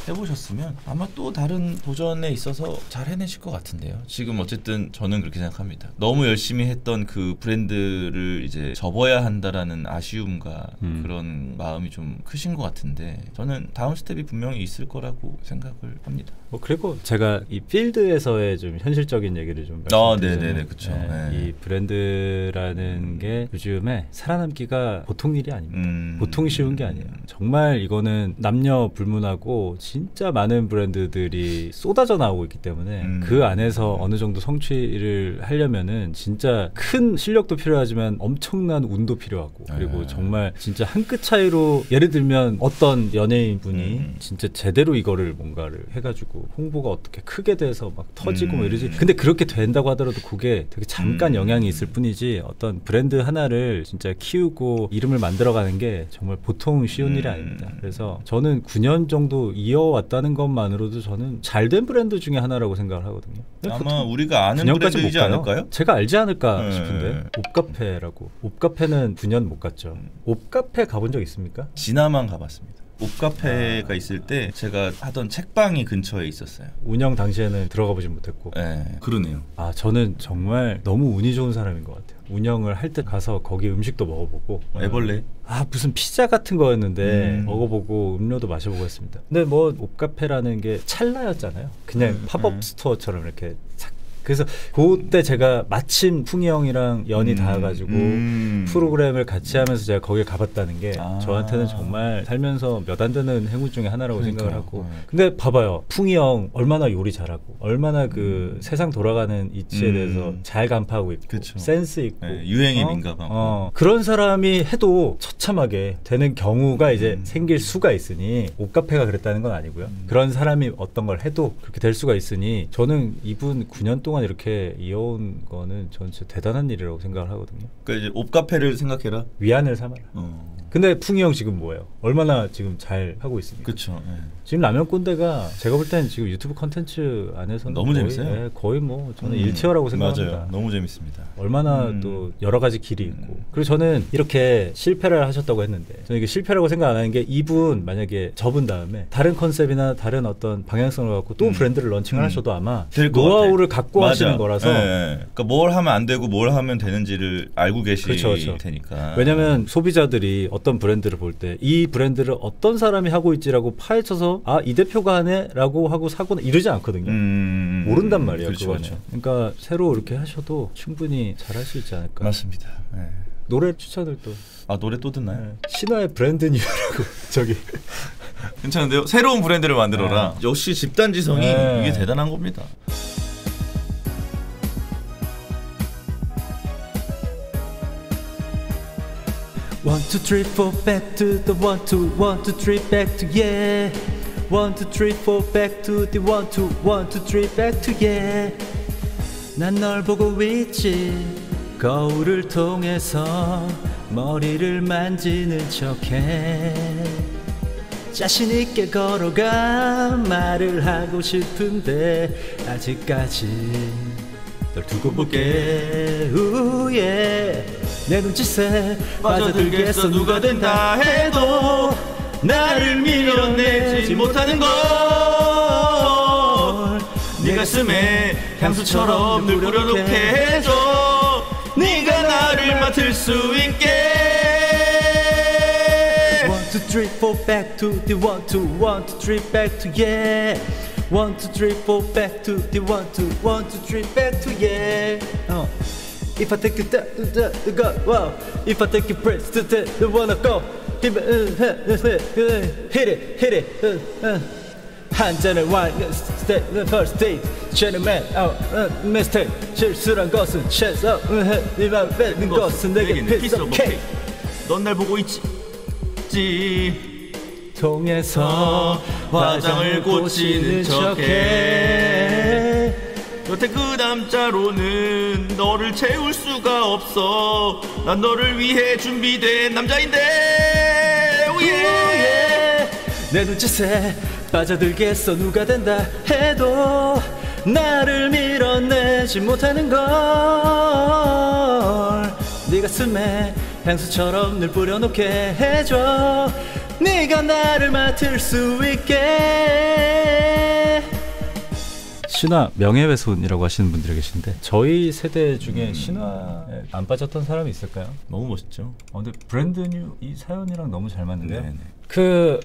해보셨으면 아마 또 다른 도전에 있어서 잘 해내실 것 같은데요. 지금 어쨌든 저는 그렇게 생각합니다. 너무 열심히 했던 그 브랜드를 이제 접어야 한다라는 아쉬움과 그런 마음이 좀 크신 것 같은데 저는 다음 스텝이 분명히 있을 거라고 생각을 합니다. 그리고 제가 이 필드에서의 좀 현실적인 얘기를 좀 말씀드리자면 네네네, 그렇죠. 이 브랜드라는 게 요즘에 살아남기가 보통 일이 아닙니다. 보통 쉬운 게 아니에요. 정말 이거는 남녀 불문하고 진짜 많은 브랜드들이 쏟아져 나오고 있기 때문에 그 안에서 어느 정도 성취를 하려면은 진짜 큰 실력도 필요하지만 엄청난 운도 필요하고 그리고 정말 진짜 한 끗 차이로 예를 들면 어떤 연예인분이 진짜 제대로 이거를 뭔가를 해가지고 홍보가 어떻게 크게 돼서 막 터지고 뭐 이러지. 근데 그렇게 된다고 하더라도 그게 되게 잠깐 영향이 있을 뿐이지 어떤 브랜드 하나를 진짜 키우고 이름을 만들어가는 게 정말 보통 쉬운 일이 아닙니다. 그래서 저는 9년 정도 이어왔다는 것만으로도 저는 잘된 브랜드 중에 하나라고 생각을 하거든요. 아마 우리가 아는 브랜드이지 않을까요? 제가 알지 않을까 싶은데 옵카페라고. 옵카페는 9년 못 갔죠. 옵카페 가본 적 있습니까? 지나만 가봤습니다. 옵카페가 있을 때 제가 하던 책방이 근처에 있었어요. 운영 당시에는 들어가 보진 못했고. 네, 그러네요. 아, 저는 정말 너무 운이 좋은 사람인 것 같아요. 운영을 할 때 가서 거기 음식도 먹어보고. 애벌레? 아, 무슨 피자 같은 거였는데 먹어보고 음료도 마셔보고 했습니다. 근데 뭐 옵카페라는 게 찰나였잖아요. 그냥 팝업 스토어처럼 이렇게 싹. 그래서 그때 제가 마침 풍이 형이랑 연이 닿아가지고 프로그램을 같이 하면서 제가 거길 가봤다는 게 저한테는 정말 살면서 몇 안 되는 행운 중에 하나라고 생각을 하고. 근데 봐봐요, 풍이 형 얼마나 요리 잘하고 얼마나 그 세상 돌아가는 이치에 대해서 잘 간파하고 있고 센스 있고 유행에 민감하고 그런 사람이 해도 처참하게 되는 경우가 이제 생길 수가 있으니 옵카페가 그랬다는 건 아니고요. 그런 사람이 어떤 걸 해도 그렇게 될 수가 있으니 저는 이분 9년 동안 이렇게 이어온 거는 전 진짜 대단한 일이라고 생각을 하거든요. 그러니까 이제 옵카페를 생각해라. 위안을 삼아라. 근데 풍이 형 지금 뭐예요? 얼마나 지금 잘 하고 있습니까? 그렇죠. 지금 라면 꼰대가 제가 볼 때는 지금 유튜브 컨텐츠 안에서는 너무 재밌어요. 거의 뭐 저는 1티어라고 생각합니다. 맞아요. 너무 재밌습니다. 얼마나 또 여러 가지 길이 있고. 그리고 저는 이렇게 실패를 하셨다고 했는데 저는 이게 실패라고 생각 안 하는 게 이분 만약에 접은 다음에 다른 컨셉이나 다른 어떤 방향성을 갖고 또 브랜드를 런칭을 하셔도 아마 노하우를 갖고 하시는 거라서 그러니까 뭘 하면 안 되고 뭘 하면 되는지를 알고 계실 테니까. 왜냐면 소비자들이 어떤 브랜드를 볼 때 이 브랜드를 어떤 사람이 하고 있지라고 파헤쳐서 아, 이 대표가 하네 라고 하고 사거나 이러지 않거든요. 모른단 말이에요. 그렇죠. 그러니까 새로 이렇게 하셔도 충분히 잘할 수 있지 않을까. 맞습니다. 노래 추천을 또. 아, 노래 또 듣나요? 신화의 브랜드 뉴라고 저기 괜찮은데요? 새로운 브랜드를 만들어라. 역시 집단지성이 이게 대단한 겁니다. One, two, three, four, back to the one, two, one, two, three, back to yeah. One, two, three, four, back to the one, two, one, two, three, back to yeah. 난 널 보고 있지. 거울을 통해서 머리를 만지는 척해. 자신 있게 걸어가 말을 하고 싶은데 아직까지 널 두고 볼게. 우예. 내 눈짓에 빠져들겠어. 누가 된다 해도 나를 밀어내지 못하는 걸. 네 가슴에 향수처럼 늘 뿌려놓게 해줘. 네가 나를 맡을 수 있게. One, two, three, four, back to the one, two, one, two, three, back to yeah. One, two, three, four, back to the one, two, one, two, three, back to yeah. If I take it to go, wow. If I take it press to the wanna go. Hit it. 한 잔의 와인, first date. Gentleman, mistake. 실수란 것은 chance up. 이만 뺏는 것은 내게 piece of cake. 넌 날 보고 있지. 통해서 화장을 고치는 척해. 여태 그 남자로는 너를 채울 수가 없어. 난 너를 위해 준비된 남자인데. 내 눈짓에 빠져들겠어. 누가 된다 해도 나를 밀어내지 못하는 걸. 네 가슴에 향수처럼 늘 뿌려놓게 해줘. 네가 나를 맡을 수 있게. 신화 명예훼손이라고 하시는 분들이 계신데 저희 세대 중에 신화에 안 빠졌던 사람이 있을까요? 너무 멋있죠. 근데 브랜드 뉴 이 사연이랑 너무 잘 맞는데요. 네네.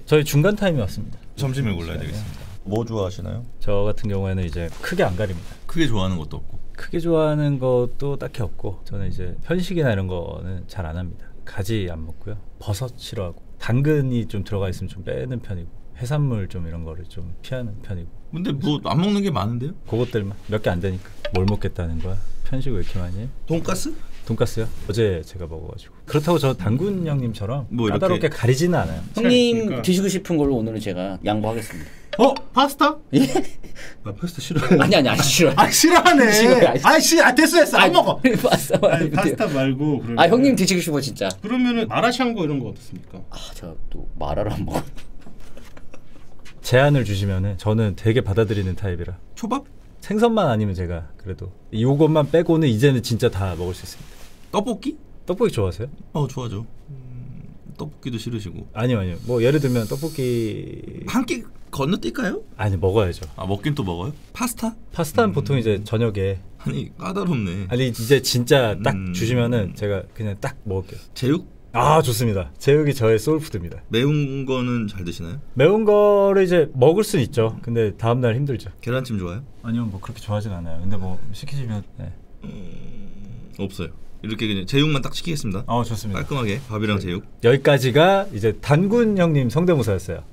저희 중간 타임이 왔습니다. 점심을 골라야 되겠습니다. 뭐 좋아하시나요? 저 같은 경우에는 이제 크게 안 가립니다. 크게 좋아하는 것도 없고. 크게 좋아하는 것도 딱히 없고 저는 이제 편식이나 이런 거는 잘 안 합니다. 가지 안 먹고요. 버섯 싫어하고 당근이 좀 들어가 있으면 좀 빼는 편이고 해산물 좀 이런 거를 좀 피하는 편이고. 근데 뭐 안 먹는 게 많은데요? 그것들만 몇 개 안 되니까. 뭘 먹겠다는 거야? 편식을 왜 이렇게 많이 해? 돈가스? 돈가스요? 어제 제가 먹어가지고. 그렇다고 저 당군 형님처럼 뭐 이렇게 까다롭게 가리지는 않아요. 형님 그러니까. 드시고 싶은 걸로 오늘은 제가 양보하겠습니다. 파스타? 예? 나 파스타 싫어해. 아니 싫어요. 싫어하네. 싫어요. 됐어 안 먹어. 파스타 아니, 파스타 말고 그러면. 아 형님 드시고 싶어 진짜. 그러면은 마라샹궈 이런 거 어떻습니까? 아 제가 또 마라를 안 먹어. 제안을 주시면은 저는 되게 받아들이는 타입이라. 초밥? 생선만 아니면 제가 그래도 이것만 빼고는 이제는 진짜 다 먹을 수 있습니다. 떡볶이? 떡볶이 좋아하세요? 좋아하죠. 떡볶이도 싫으시고. 아니요. 뭐 예를 들면 떡볶이 한 끼 건너뛸까요? 아니 먹어야죠. 먹긴 또 먹어요? 파스타? 파스타는 보통 이제 저녁에 아니 까다롭네. 아니 이제 진짜 딱 주시면은 음. 제가 그냥 딱 먹을게요. 제육? 아 좋습니다. 제육이 저의 소울푸드입니다. 매운 거는 잘 드시나요? 매운 거를 이제 먹을 수 있죠. 근데 다음날 힘들죠. 계란찜 좋아요? 아니요 뭐 그렇게 좋아하진 않아요. 근데 뭐 시키시면 네. 없어요. 이렇게 그냥 제육만 딱 시키겠습니다. 좋습니다. 깔끔하게 밥이랑 제육. 여기까지가 이제 단군 형님 성대모사였어요.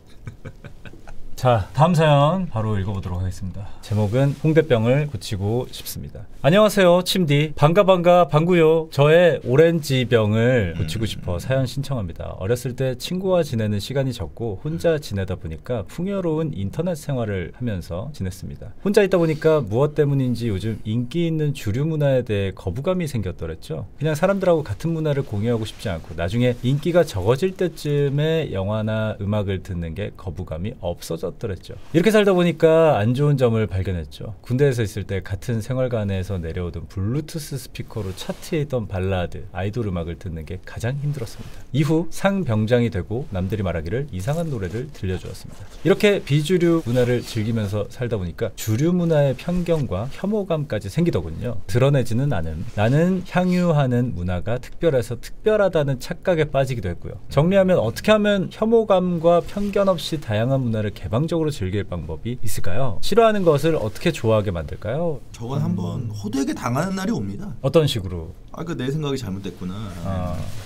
자 다음 사연 바로 읽어보도록 하겠습니다. 제목은 홍대병을 고치고 싶습니다. 안녕하세요 침디 반가 방구요. 저의 오렌지병을 고치고 싶어 사연 신청합니다. 어렸을 때 친구와 지내는 시간이 적고 혼자 지내다 보니까 풍요로운 인터넷 생활을 하면서 지냈습니다. 혼자 있다 보니까 무엇 때문인지 요즘 인기 있는 주류 문화에 대해 거부감이 생겼더랬죠. 그냥 사람들하고 같은 문화를 공유하고 싶지 않고 나중에 인기가 적어질 때쯤에 영화나 음악을 듣는 게 거부감이 없어졌더랬죠. 이렇게 살다 보니까 안 좋은 점을 발견했죠. 군대에서 있을 때 같은 생활관에서 내려오던 블루투스 스피커로 차트에 있던 발라드, 아이돌 음악을 듣는 게 가장 힘들었습니다. 이후 상병장이 되고 남들이 말하기를 이상한 노래를 들려주었습니다. 이렇게 비주류 문화를 즐기면서 살다 보니까 주류 문화의 편견과 혐오감까지 생기더군요. 드러내지는 않은 나는 향유하는 문화가 특별해서 특별하다는 착각에 빠지기도 했고요. 정리하면 어떻게 하면 혐오감과 편견 없이 다양한 문화를 개방적으로 즐길 방법이 있을까요? 싫어하는 것을 어떻게 좋아하게 만들까요? 저건 한번 호되게 당하는 날이 옵니다. 어떤 식으로? 내 생각이 잘못됐구나.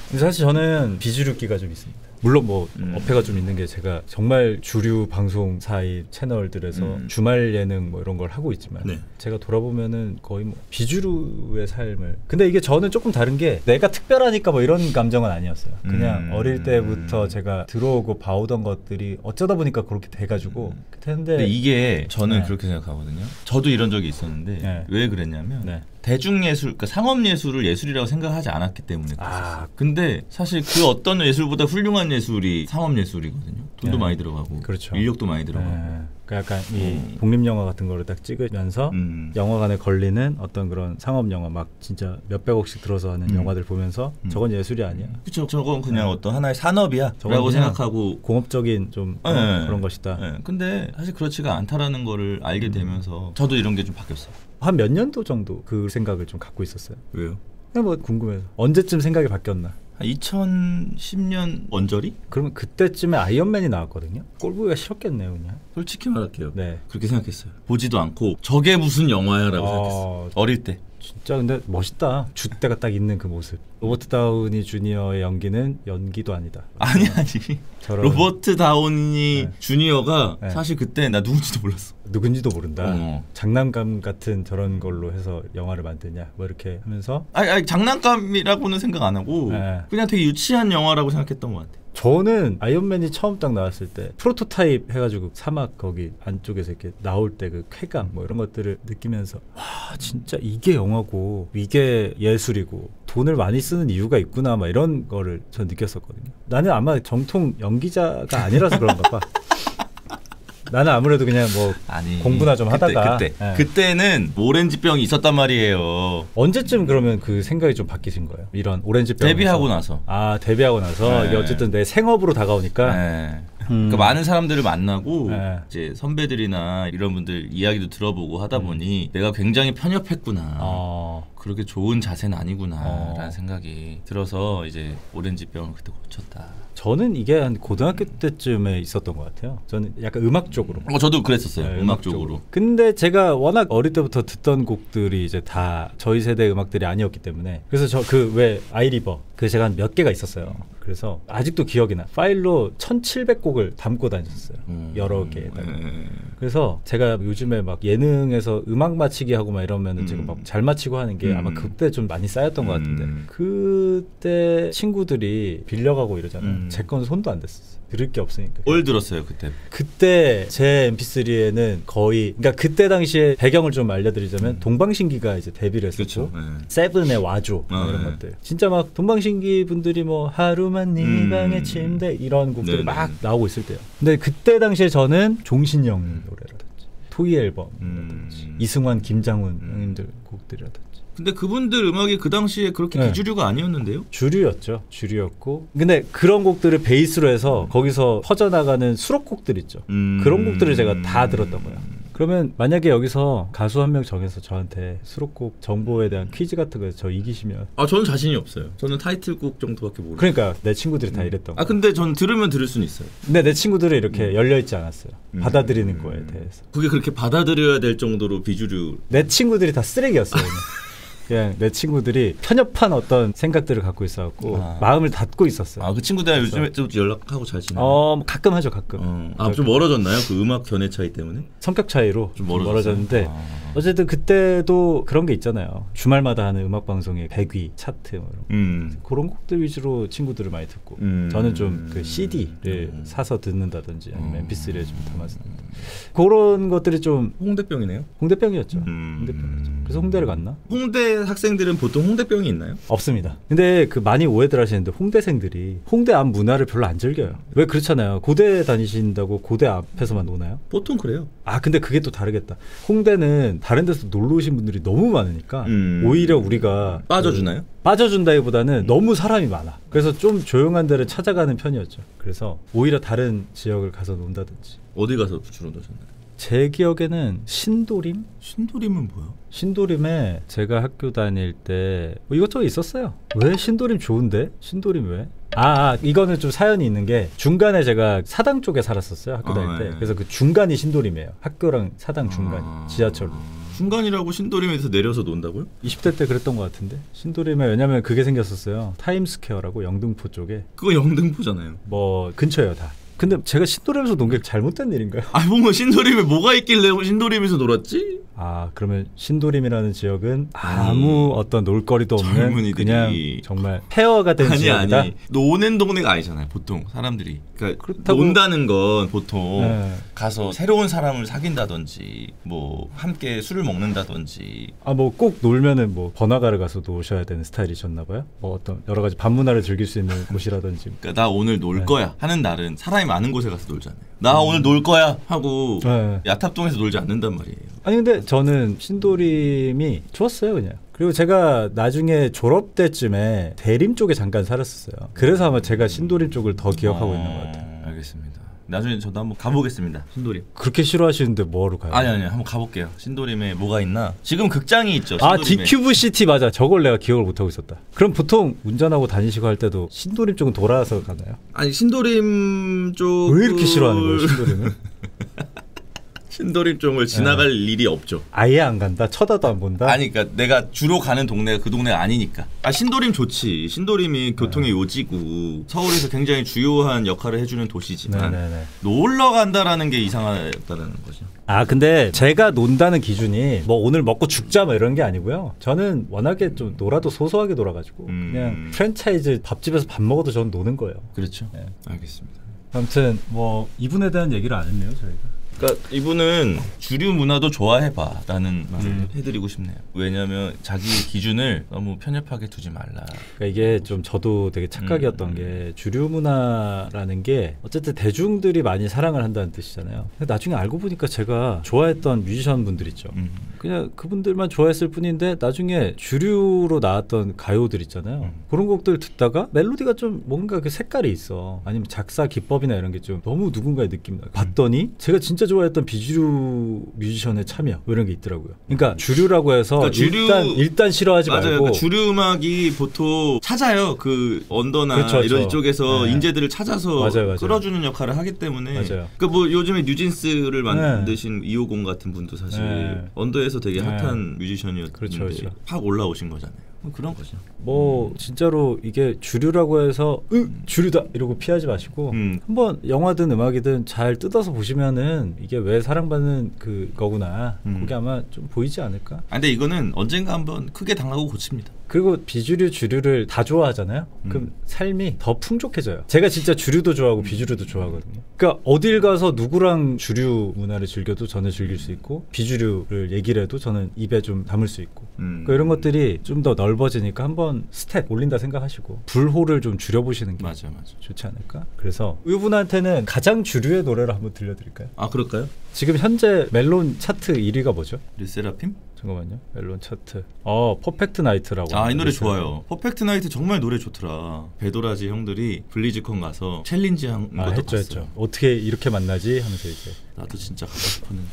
근데 사실 저는 비주류기가 좀 있습니다. 물론 뭐 어폐가 좀 있는 게 제가 정말 주류 방송사의 채널들에서 주말 예능 뭐 이런 걸 하고 있지만 네. 제가 돌아보면은 거의 뭐 비주류의 삶을. 근데 이게 저는 조금 다른 게 내가 특별하니까 뭐 이런 감정은 아니었어요. 그냥 어릴 때부터 제가 들어오고 봐오던 것들이 어쩌다 보니까 그렇게 돼가지고 근데 근데 이게 저는 네. 그렇게 생각하거든요. 저도 이런 적이 있었는데 네. 왜 그랬냐면 네. 대중예술, 그러니까 상업예술을 예술이라고 생각하지 않았기 때문에 그랬었어요. 아. 근데 사실 그 어떤 예술보다 훌륭한 예술이 상업예술이거든요. 돈도 네. 많이 들어가고 그렇죠. 인력도 많이 들어가고. 그 약간 이 독립영화 같은 거를 딱 찍으면서 영화관에 걸리는 어떤 그런 상업영화 막 진짜 몇백억씩 들어서 하는 영화들 보면서 저건 예술이 아니야. 그렇죠. 저건 그냥 어떤 하나의 산업이야 저건 라고 그냥 생각하고 공업적인 좀 네. 그런 것이다. 네. 근데 사실 그렇지가 않다라는 거를 알게 되면서 저도 이런 게 좀 바뀌었어요. 한 몇 년도 정도 그 생각을 좀 갖고 있었어요. 왜요? 그냥 뭐 궁금해서 언제쯤 생각이 바뀌었나. 2010년 원저리? 그러면 그때쯤에 아이언맨이 나왔거든요. 꼴 보기가 싫었겠네요 그냥. 솔직히 말할게요. 네. 그렇게 생각했어요. 보지도 않고 저게 무슨 영화야라고 생각했어요. 어릴 때. 진짜 근데 멋있다. 줏대가 딱 있는 그 모습. 로버트 다우니 주니어의 연기는 연기도 아니다. 아니 저런 로버트 다우니 네. 주니어가 네. 사실 그때 나 누군지도 몰랐어. 누군지도 모른다. 어. 장난감 같은 저런 걸로 해서 영화를 만드냐 뭐 이렇게 하면서 아니 장난감이라고는 생각 안 하고 네. 그냥 되게 유치한 영화라고 생각했던 것 같아. 저는 아이언맨이 처음 딱 나왔을 때 프로토타입 해가지고 사막 거기 안쪽에서 이렇게 나올 때 그 쾌감 뭐 이런 것들을 느끼면서 와 진짜 이게 영화고 이게 예술이고 돈을 많이 쓰는 이유가 있구나 막 이런 거를 전 느꼈었거든요. 나는 아마 정통 연기자가 아니라서 그런가 봐. 나는 아무래도 그냥 뭐 아니 공부나 좀 하다가 그때 네. 그때는 오렌지병이 있었단 말이에요. 언제쯤 그러면 그 생각이 좀 바뀌신 거예요? 이런 오렌지병 데뷔하고 나서. 아 데뷔하고 나서 네. 이게 어쨌든 내 생업으로 다가오니까 네. 그러니까 많은 사람들을 만나고 네. 이제 선배들이나 이런 분들 이야기도 들어보고 하다 보니 내가 굉장히 편협했구나. 그렇게 좋은 자세는 아니구나라는 생각이 들어서 이제 오렌지병을 그때 고쳤다. 저는 이게 한 고등학교 때쯤에 있었던 것 같아요. 저는 약간 음악 쪽으로. 저도 그랬었어요. 네, 음악 쪽으로. 근데 제가 워낙 어릴 때부터 듣던 곡들이 이제 다 저희 세대 음악들이 아니었기 때문에 그래서 저 그 왜 아이리버 그 제가 한 몇 개가 있었어요. 그래서 아직도 기억이 나. 파일로 1700곡을 담고 다녔어요. 여러 개에다가. 그래서 제가 요즘에 막 예능에서 음악 맞히기 하고 막 이러면은 제가 막 잘 맞히고 하는 게 아마 그때 좀 많이 쌓였던 것 같은데 그때 친구들이 빌려가고 이러잖아요. 제 건 손도 안 댔었어요. 들을 게 없으니까. 뭘 들었어요 그때? 그때 제 MP3에는 거의 그러니까 그때 당시에 배경을 좀 알려드리자면 동방신기가 이제 데뷔를 했었고 그렇죠. 세븐의 와줘 이런 것들 진짜 막 동방신기 분들이 뭐 하루만 네 방의 침대 이런 곡들이 막 나오고 있을 때요. 근데 그때 당시에 저는 종신형 노래라든지 토이 앨범이라든지 이승환, 김장훈 형님들 곡들이라든지 근데 그분들 음악이 그 당시에 그렇게 비주류가 아니었는데요? 주류였죠. 주류였고 근데 그런 곡들을 베이스로 해서 거기서 퍼져나가는 수록곡들 있죠. 그런 곡들을 제가 다 들었던 거예요. 그러면 만약에 여기서 가수 한 명 정해서 저한테 수록곡 정보에 대한 퀴즈 같은 거 저 이기시면 저는 자신이 없어요. 저는 타이틀곡 정도밖에 모르고. 그러니까 내 친구들이 다 이랬던 거예요. 근데 전 들으면 들을 수는 있어요. 근데 내 친구들은 이렇게 열려있지 않았어요. 받아들이는 거에 대해서. 그게 그렇게 받아들여야 될 정도로 비주류. 내 친구들이 다 쓰레기였어요. 그냥 내 친구들이 편협한 어떤 생각들을 갖고 있어갖고 마음을 닫고 있었어요. 그 친구들이랑 요즘에 좀 연락하고 잘 지내요? 가끔 하죠, 가끔. 좀 멀어졌나요? 그 음악 견해 차이 때문에? 성격 차이로 좀 멀어졌는데 어쨌든 그때도 그런 게 있잖아요. 주말마다 하는 음악 방송의 100위 차트 뭐 이런 그런 곡들 위주로 친구들을 많이 듣고 저는 좀 그 CD를 사서 듣는다든지 아니면 MP3를 좀 담아서 듣는다. 그런 것들이 좀 홍대병이네요. 홍대병이었죠. 홍대병이었죠. 그래서 홍대를 갔나? 홍대 학생들은 보통 홍대병이 있나요? 없습니다. 근데 그 많이 오해들 하시는데 홍대생들이 홍대 앞 문화를 별로 안 즐겨요. 왜 그렇잖아요. 고대 다니신다고 고대 앞에서만 노나요? 보통 그래요. 근데 그게 또 다르겠다. 홍대는 다른 데서 놀러 오신 분들이 너무 많으니까 오히려 우리가 빠져주나요? 빠져준다기보다는 너무 사람이 많아. 그래서 좀 조용한 데를 찾아가는 편이었죠. 그래서 오히려 다른 지역을 가서 논다든지. 어디 가서 주로 노셨나요? 제 기억에는 신도림? 신도림은 뭐야? 신도림에 제가 학교 다닐 때 이것저것 있었어요. 왜 신도림 좋은데? 신도림 왜? 이거는 좀 사연이 있는 게 중간에 제가 사당 쪽에 살았었어요. 학교 다닐 때. 그래서 그 중간이 신도림이에요. 학교랑 사당 중간이. 지하철로. 중간이라고 신도림에서 내려서 논다고요? 20대 때 그랬던 것 같은데. 신도림에 왜냐면 그게 생겼었어요. 타임스퀘어라고 영등포 쪽에. 그거 영등포잖아요. 뭐 근처예요 다. 근데 제가 신도림에서 논 게 잘못된 일인가요? 뭔가 신도림에 뭐가 있길래 신도림에서 놀았지? 그러면 신도림이라는 지역은 아무 어떤 놀거리도 없는 젊은이들이 그냥 정말 폐허가 된 지역이다? 노는 동네가 아니잖아요. 보통 사람들이. 그러니까 논다는 건 보통 가서 새로운 사람을 사귄다든지 뭐 함께 술을 먹는다든지 뭐 꼭 놀면은 뭐 번화가를 가서 노셔야 되는 스타일이셨나 봐요? 뭐 어떤 여러 가지 밤문화를 즐길 수 있는 곳이라든지. 그러니까 나 오늘 놀 거야 하는 날은 사람이 많은 곳에 가서 놀잖아요. 나 오늘 놀 거야 하고 야탑동에서 놀지 않는단 말이에요. 근데 저는 신도림이 좋았어요 그냥. 그리고 제가 나중에 졸업 때쯤에 대림 쪽에 잠깐 살았었어요. 그래서 아마 제가 신도림 쪽을 더 기억하고 있는 것 같아요. 알겠습니다. 나중에 저도 한번 가보겠습니다. 신도림. 그렇게 싫어하시는데 뭐하러 가요? 아니 한번 가볼게요. 신도림에 뭐가 있나? 지금 극장이 있죠. 신도림에. 디큐브 시티 맞아. 저걸 내가 기억을 못하고 있었다. 그럼 보통 운전하고 다니시고 할 때도 신도림 쪽은 돌아서 가나요? 신도림 쪽 왜 이렇게 싫어하는 거예요 신도림은? 신도림 쪽을 지나갈 일이 없죠. 아예 안 간다? 쳐다도 안 본다? 그러니까 내가 주로 가는 동네가 그 동네가 아니니까. 신도림 좋지. 신도림이 교통의 요지고 서울에서 굉장히 주요한 역할을 해주는 도시지만 놀러 간다라는 게 이상하다는 거죠. 근데 제가 논다는 기준이 뭐 오늘 먹고 죽자 뭐 이런 게 아니고요. 저는 워낙에 좀 놀아도 소소하게 놀아가지고 그냥 프랜차이즈 밥집에서 밥 먹어도 저는 노는 거예요. 그렇죠. 알겠습니다. 아무튼 뭐 이분에 대한 얘기를 안 했네요 저희가. 그러니까 이분은 주류 문화도 좋아해봐 라는 말을 해드리고 싶네요. 왜냐하면 자기 기준을 너무 편협하게 두지 말라. 그러니까 이게 좀 저도 되게 착각이었던 게 주류 문화라는 게 어쨌든 대중들이 많이 사랑을 한다는 뜻이잖아요. 근데 나중에 알고 보니까 제가 좋아했던 뮤지션 분들 있죠. 그냥 그분들만 좋아했을 뿐인데 나중에 주류로 나왔던 가요들 있잖아요. 그런 곡들 듣다가 멜로디가 좀 뭔가 그 색깔이 있어. 아니면 작사 기법이나 이런 게 좀 너무 누군가의 느낌 나. 봤더니 제가 진짜 좋아했던 비주류 뮤지션의 참여 이런 게 있더라고요. 그러니까 주류라고 해서 그러니까 일단 싫어하지 맞아요. 말고 그러니까 주류 음악이 보통 찾아요. 그 언더나 그렇죠, 이런 그렇죠. 쪽에서 네. 인재들을 찾아서 맞아요. 끌어주는 역할을 하기 때문에 맞아요. 그러니까 뭐 요즘에 뉴진스를 만드신 250 같은 분도 사실 언더에서 되게 핫한 뮤지션이었는데 그렇죠. 팍 올라오신 거잖아요. 그런 거죠. 뭐 진짜로 이게 주류라고 해서 주류다 이러고 피하지 마시고 한번 영화든 음악이든 잘 뜯어서 보시면은 이게 왜 사랑받는 그거구나 그게 아마 좀 보이지 않을까? 근데 이거는 언젠가 한번 크게 당하고 고칩니다. 그리고 비주류 주류를 다 좋아하잖아요. 그럼 삶이 더 풍족해져요. 제가 진짜 주류도 좋아하고 비주류도 좋아하거든요. 그러니까 어딜 가서 누구랑 주류 문화를 즐겨도 저는 즐길 수 있고 비주류를 얘기를 해도 저는 입에 좀 담을 수 있고 그러니까 이런 것들이 좀 더 넓어지니까 한번 스텝 올린다 생각하시고 불호를 좀 줄여보시는 게 맞아. 좋지 않을까? 그래서 이분한테는 가장 주류의 노래를 한번 들려드릴까요? 아 그럴까요? 지금 현재 멜론 차트 1위가 뭐죠? 르세라핌? 잠깐만요. 멜론 차트. 퍼펙트 나이트라고. 이 노래 좋아요. 퍼펙트 나이트 정말 노래 좋더라. 베도라지 형들이 블리즈컨 가서 챌린지 한 것도 했죠, 봤어요. 했죠. 어떻게 이렇게 만나지 하면서 이제. 나도 진짜 가고 싶었는데.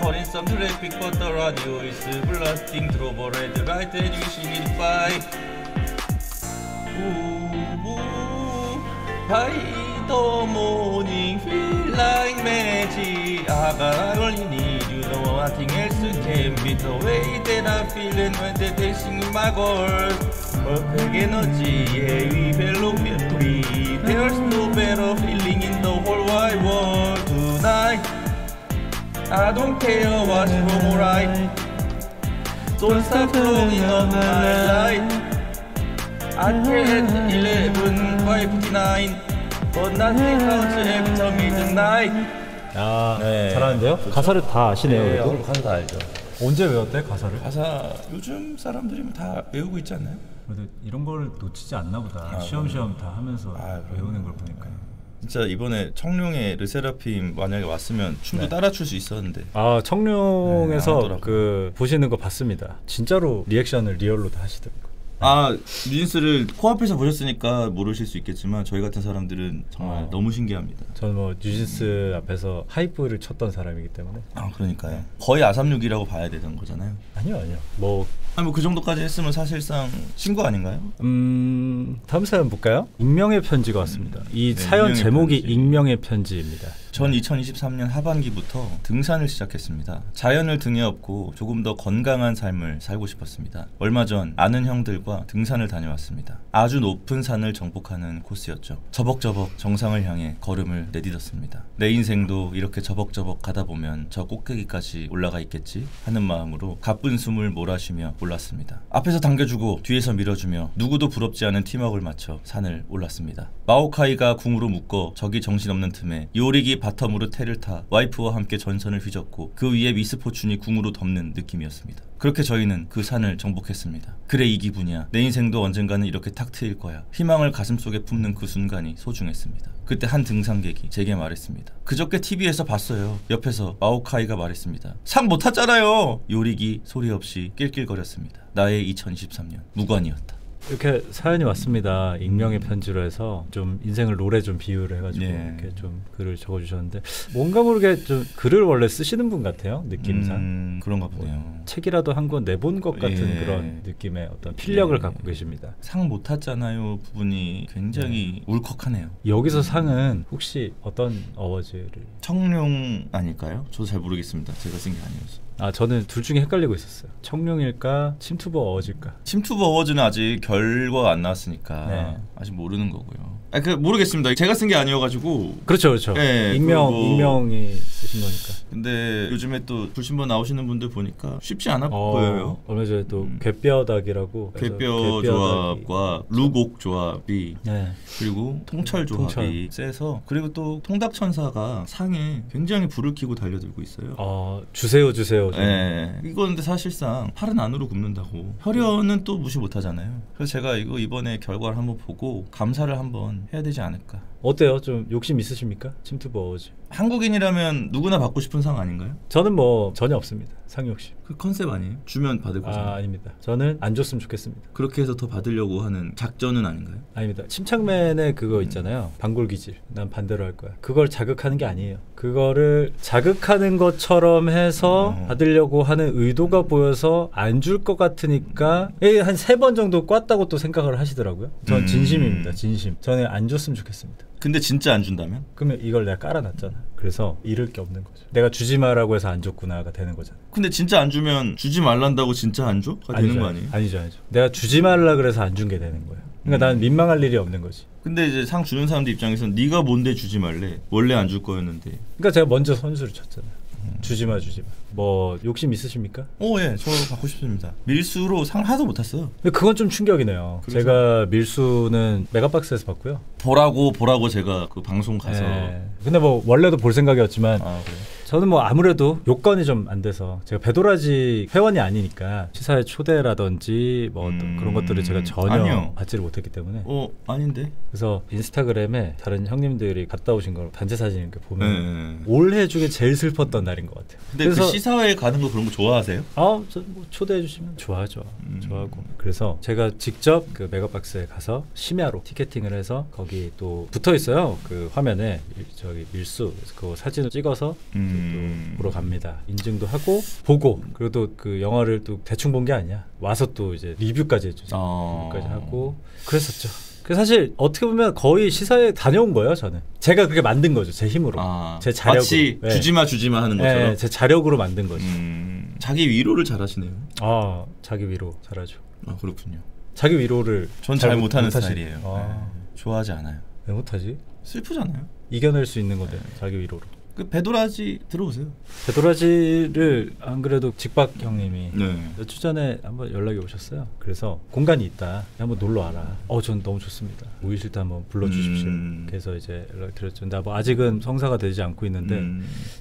Caught in some traffic, but the radio is blasting through the red light and we see it fly. By the morning, feel like magic. I only need you, know nothing else can beat the way that I feel when they're dancing with my girl. Perfect energy, yeah, we feel free. There's no better feeling in the whole wide world tonight. I don't care what's wrong or right. Don't stop flowing on my light. I get 11:59, but nothing counts after midnight. 잘하는데요? 가사를 다 아시네요. 네, 가사 다 알죠. 언제 외웠대 가사를? 가사 요즘 사람들이면 다 외우고 있지 않나요? 그래도 이런 걸 놓치지 않나 보다. 시험시험 다 하면서 외우는 걸 보니까. 진짜 이번에 청룡의 르세라핌 만약에 왔으면 춤도 따라 출 수 있었는데. 청룡에서 그 보시는 거 봤습니다. 진짜로 리액션을 리얼로 다 하시더라고요. 뉴진스를 코앞에서 보셨으니까 모르실 수 있겠지만 저희 같은 사람들은 정말 너무 신기합니다. 저는 뭐 뉴진스 앞에서 하이프를 쳤던 사람이기 때문에. 그러니까요. 거의 아삼육이라고 봐야 되는 거잖아요. 아니요. 뭐 그 정도까지 했으면 사실상 신고 아닌가요? 다음 사연 볼까요? 익명의 편지가 왔습니다. 이 사연 제목이 편지. 익명의 편지입니다. 전 2023년 하반기부터 등산을 시작했습니다. 자연을 등에 업고 조금 더 건강한 삶을 살고 싶었습니다. 얼마 전 아는 형들과 등산을 다녀왔습니다. 아주 높은 산을 정복하는 코스였죠. 저벅저벅 정상을 향해 걸음을 내딛었습니다. 내 인생도 이렇게 저벅저벅 가다 보면 저 꼭대기까지 올라가 있겠지 하는 마음으로 가쁜 숨을 몰아쉬며 올랐습니다. 앞에서 당겨주고 뒤에서 밀어주며 누구도 부럽지 않은 팀워크를 맞춰 산을 올랐습니다. 마오카이가 궁으로 묶어 적이 정신없는 틈에 요리기 바텀으로 테를 타 와이프와 함께 전선을 휘젓고 그 위에 미스포춘이 궁으로 덮는 느낌이었습니다. 그렇게 저희는 그 산을 정복했습니다. 그래 이 기분이야. 내 인생도 언젠가는 이렇게 탁 트일 거야. 희망을 가슴속에 품는 그 순간이 소중했습니다. 그때 한 등산객이 제게 말했습니다. 그저께 TV에서 봤어요. 옆에서 마오카이가 말했습니다. 산 못 탔잖아요. 요리기 소리 없이 낄낄거렸습니다. 나의 2023년 무관이었다. 이렇게 사연이 왔습니다. 익명의 편지로 해서 좀 인생을 롤에 좀 비유를 해가지고 이렇게 좀 글을 적어주셨는데 뭔가 모르게 좀 글을 원래 쓰시는 분 같아요. 느낌상 그런가 보네요. 책이라도 한 권 내본 것 같은 그런 느낌의 어떤 필력을 갖고 계십니다. 상 못 탔잖아요 부분이 굉장히 울컥하네요. 여기서 상은 혹시 어떤 어워즈를? 청룡 아닐까요? 저도 잘 모르겠습니다. 제가 쓴 게 아니어서. 저는 둘 중에 헷갈리고 있었어요. 청룡일까 침투버 어워즈일까. 침투버 어워즈는 아직 결과가 안 나왔으니까 아직 모르는 거고요. 모르겠습니다. 제가 쓴 게 아니어가지고. 그렇죠. 네, 익명이 쓰신 거니까. 근데 요즘에 또 불신번 나오시는 분들 보니까 쉽지 않아 보여요. 얼마 전에 또 갯뼈닭이라고 갯뼈 조합과 루곡 조합이 그리고 통철 조합이 세서 그리고 또 통닭천사가 상에 굉장히 불을 켜고 달려들고 있어요. 주세요. 이건 근데 사실상 팔은 안으로 굽는다고. 혈연은 또 무시 못하잖아요. 그래서 제가 이번에 결과를 한번 보고 감사를 한번 해야 되지 않을까. 어때요? 좀 욕심 있으십니까? 침투버 어워즈. 한국인이라면 누구나 받고 싶은 상 아닌가요? 저는 뭐 전혀 없습니다. 상 욕심. 그 컨셉 아니에요? 주면 받을 거잖아요. 아닙니다. 저는 안 줬으면 좋겠습니다. 그렇게 해서 더 받으려고 하는 작전은 아닌가요? 아닙니다. 침착맨의 그거 있잖아요. 방골기질. 난 반대로 할 거야. 그걸 자극하는 게 아니에요. 그거를 자극하는 것처럼 해서 받으려고 하는 의도가 보여서 안 줄 것 같으니까 한 3번 정도 꽈다고 또 생각을 하시더라고요. 전 진심입니다. 진심. 저는 안 줬으면 좋겠습니다. 근데 진짜 안 준다면? 그러면 이걸 내가 깔아놨잖아. 그래서 잃을 게 없는 거죠. 내가 주지 마라고 해서 안 줬구나가 되는 거잖아. 근데 진짜 안 주면 주지 말란다고 진짜 안 줘? 가 되는 거 아니에요? 아니죠. 내가 주지 말라 그래서 안 준 게 되는 거예요. 그러니까 난 민망할 일이 없는 거지. 근데 이제 상 주는 사람들 입장에서는 네가 뭔데 주지 말래? 원래 안 줄 거였는데. 그러니까 제가 먼저 선수를 쳤잖아요. 주지 마. 뭐 욕심 있으십니까? 예, 저 받고 싶습니다. 밀수로 상을 하나도 못 탔어요. 근데 그건 좀 충격이네요. 그래서? 제가 밀수는 메가박스에서 봤고요. 보라고 제가 그 방송 가서. 근데 뭐 원래도 볼 생각이었지만 그래. 저는 뭐 아무래도 요건이 좀 안 돼서 제가 배도라지 회원이 아니니까 시사회 초대라든지 뭐 어떤 그런 것들을 제가 전혀 받지를 못했기 때문에. 아닌데. 그래서 인스타그램에 다른 형님들이 갔다 오신 걸 단체 사진 이렇게 보면 올해 중에 제일 슬펐던 날인 것 같아요. 근데 그 시사회 가는 거 그런 거 좋아하세요? 뭐 초대해 주시면 좋아하죠. 좋아하고. 그래서 제가 직접 그 메가박스에 가서 심야로 티켓팅을 해서 거기 또 붙어 있어요. 그 화면에 저기 밀수 그 사진을 찍어서 또 보러 갑니다. 인증도 하고 보고 그리고 또 그 영화를 또 대충 본 게 아니야. 와서 또 이제 리뷰까지 해주죠. 리뷰까지 하고 그랬었죠. 그 사실 어떻게 보면 거의 시사회 다녀온 거예요. 저는 제가 그렇게 만든 거죠. 제 힘으로, 제 자력으로. 마치 주지마 하는 것처럼. 제 자력으로 만든 거죠. 자기 위로를 잘하시네요. 자기 위로 잘하죠. 그렇군요. 자기 위로를 전 잘 못하는 스타일이에요. 좋아하지 않아요. 왜 못하지? 슬프잖아요. 이겨낼 수 있는 건데 자기 위로로. 그 배도라지 들어보세요. 배도라지를 안 그래도 직박 형님이 몇 주 전에 한번 연락이 오셨어요. 그래서 공간이 있다. 한번 놀러 와라. 전 너무 좋습니다. 모이실 때 한번 불러주십시오. 그래서 이제 연락 드렸죠. 근데 뭐 아직은 성사가 되지 않고 있는데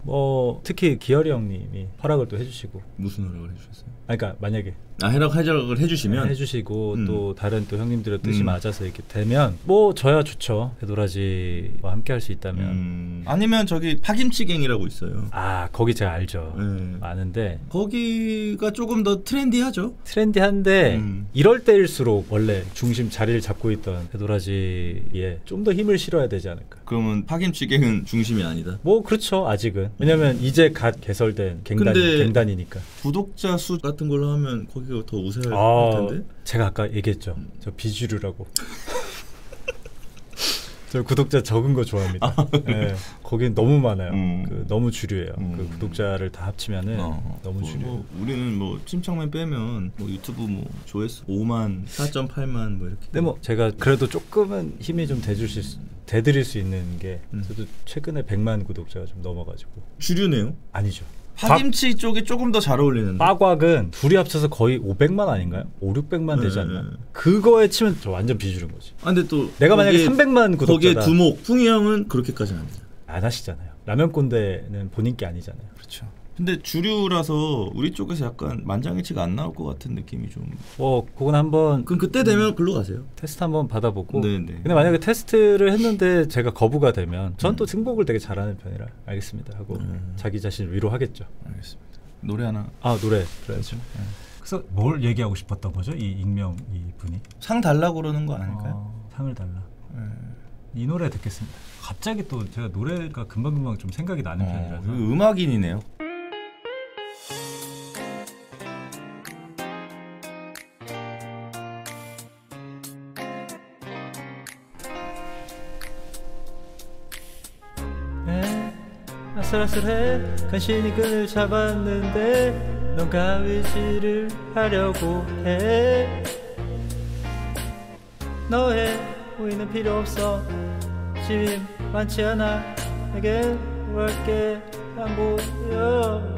뭐 특히 기열이 형님이 허락을 또 해주시고. 무슨 허락을 해주셨어요? 그러니까 만약에 허락을 해주시면 해주시고 또 다른 또 형님들의 뜻이 맞아서 이렇게 되면 뭐 저야 좋죠. 배도라지와 함께 할 수 있다면. 아니면 저기 파김치갱이라고 있어요. 거기 제가 알죠. 아는데 거기가 조금 더 트렌디하죠. 트렌디한데 이럴 때일수록 원래 중심 자리를 잡고 있던 배도라지에 좀 더 힘을 실어야 되지 않을까. 그러면 파김치갱은 중심이 아니다. 뭐 그렇죠. 아직은. 왜냐면 이제 갓 개설된 갱단이니까. 구독자 수 같은 걸로 하면 거기가 더 우세할 텐데. 제가 아까 얘기했죠. 저 비주류라고. 저 구독자 적은 거 좋아합니다. 거긴 너무 많아요. 너무 주류예요. 그 구독자를 다 합치면은 너무 주류. 우리는 뭐 침착맨 빼면 뭐 유튜브 뭐 조회수 5만, 4.8만 뭐 이렇게. 근데 뭐 제가 그래도 조금은 힘이 좀 대드릴 수 있는 게 저도 최근에 100만 구독자가 좀 넘어가지고. 주류네요? 아니죠. 파김치 쪽이 조금 더 잘 어울리는데. 빠곽은 둘이 합쳐서 거의 500만 아닌가요? 500~600만 되지 않나? 그거에 치면 저 완전 비주류인 거지. 근데 또 내가 만약에 300만 구독자다. 거기에 두목, 풍이 형은 그렇게까지는 안 되잖아요. 안 하시잖아요. 라면 꼰대는 본인 게 아니잖아요. 그렇죠. 근데 주류라서 우리 쪽에서 약간 만장일치가 안 나올 것 같은 느낌이 좀. 그건 한번. 그럼 그때 되면 글로 가세요. 테스트 한번 받아보고. 네네. 근데 만약에 테스트를 했는데 제가 거부가 되면 전 또 승복을 되게 잘하는 편이라 알겠습니다 하고 자기 자신을 위로하겠죠. 알겠습니다. 노래 하나. 노래 들어야죠. 그래서 뭘 얘기하고 싶었던 거죠? 이 익명 이 분이 상 달라고 그러는 거 아닐까요? 상을 달라. 이 노래 듣겠습니다. 갑자기 또 제가 노래가 금방금방 좀 생각이 나는 편이라서. 음악인이네요. 아슬아슬해 간신히 끈을 잡았는데 넌 가위질을 하려고 해. 너의 호의는 필요 없어. 짐 많지 않아. 내겐 뭐랄게 안 보여.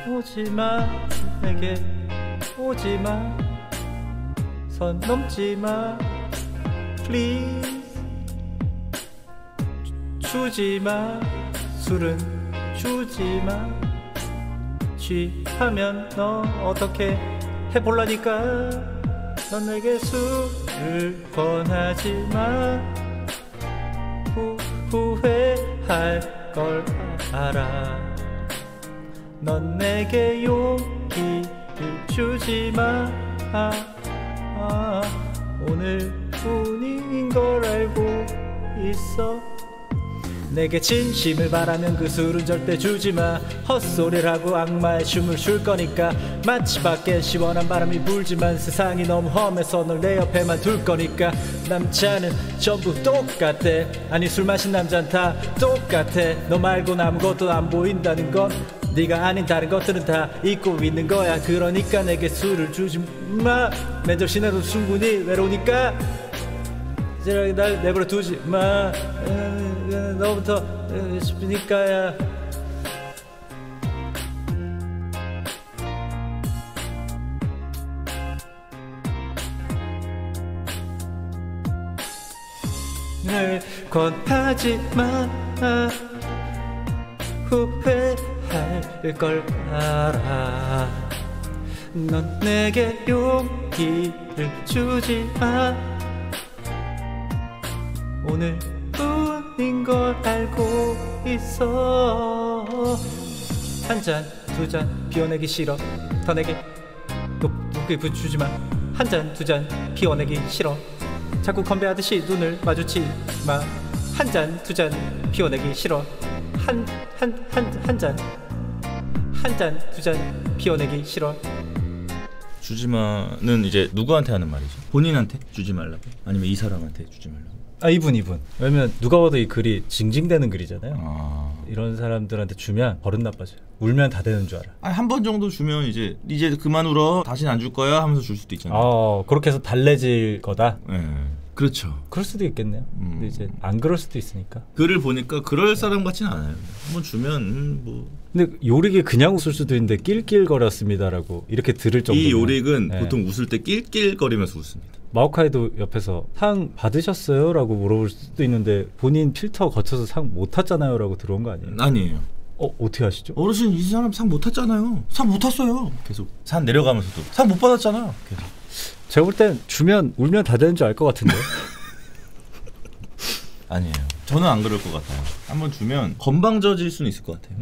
오지마 내게 오지마. 선 넘지마 please. 주지마 술은 주지마. 취하면 너 어떻게 해볼라니까. 넌 내게 술을 권하지마. 후회할 걸 알아. 넌 내게 용기를 주지 마. 오늘뿐인 걸 알고 있어. 내게 진심을 바라는 그 술은 절대 주지마. 헛소리를 하고 악마의 춤을 출 거니까. 마치 밖에 시원한 바람이 불지만 세상이 너무 험해서 널 내 옆에만 둘 거니까. 남자는 전부 똑같아. 아니 술 마신 남자는 다 똑같아. 너 말고는 아무것도 안 보인다는 건 네가 아닌 다른 것들은 다 잊고 있는 거야. 그러니까 내게 술을 주지마. 맨정신으로 충분히 외로우니까 날 내버려 두지 마. 너부터 싶으니까야. 날 권하지 마. 후회할 걸 알아. 넌 내게 용기를 주지 마. 오늘뿐인 걸 알고 있어. 한 잔, 두 잔 비워내기 싫어. 더 내게 높게 주지 마. 한 잔, 두 잔 비워내기 싫어. 자꾸 건배하듯이 눈을 마주치 마. 한 잔, 두 잔 비워내기 싫어. 한 잔, 두 잔 비워내기 싫어. 주지마는 이제 누구한테 하는 말이죠? 본인한테 주지 말라고? 아니면 이 사람한테 주지 말라고? 이분. 왜냐면 누가 봐도 이 글이 징징대는 글이잖아요. 아. 이런 사람들한테 주면 버릇 나빠져요. 울면 다 되는 줄 알아. 한 번 정도 주면 이제 그만 울어. 다시는 안 줄 거야 하면서 줄 수도 있잖아요. 그렇게 해서 달래질 거다. 네. 그렇죠. 그럴 수도 있겠네요. 근데 이제 안 그럴 수도 있으니까. 글을 보니까 그럴 사람 같지는 않아요. 한번 주면 뭐. 근데 요릭이 그냥 웃을 수도 있는데 낄낄거렸습니다라고 이렇게 들을 정도면. 이 요릭은 네. 보통 웃을 때 낄낄거리면서 웃습니다. 마오카이도 옆에서 상 받으셨어요? 라고 물어볼 수도 있는데 본인 필터 거쳐서 상 못 탔잖아요 라고 들어온 거 아니에요? 아니에요. 어떻게 하시죠? 어르신 이 사람 상 못 탔잖아요. 상 못 탔어요. 계속 산 내려가면서도 상 못 받았잖아. 계속. 제가 볼 땐 주면 울면 다 되는 줄 알 것 같은데. 아니에요. 저는 안 그럴 것 같아요. 한번 주면 건방져질 수는 있을 것 같아요.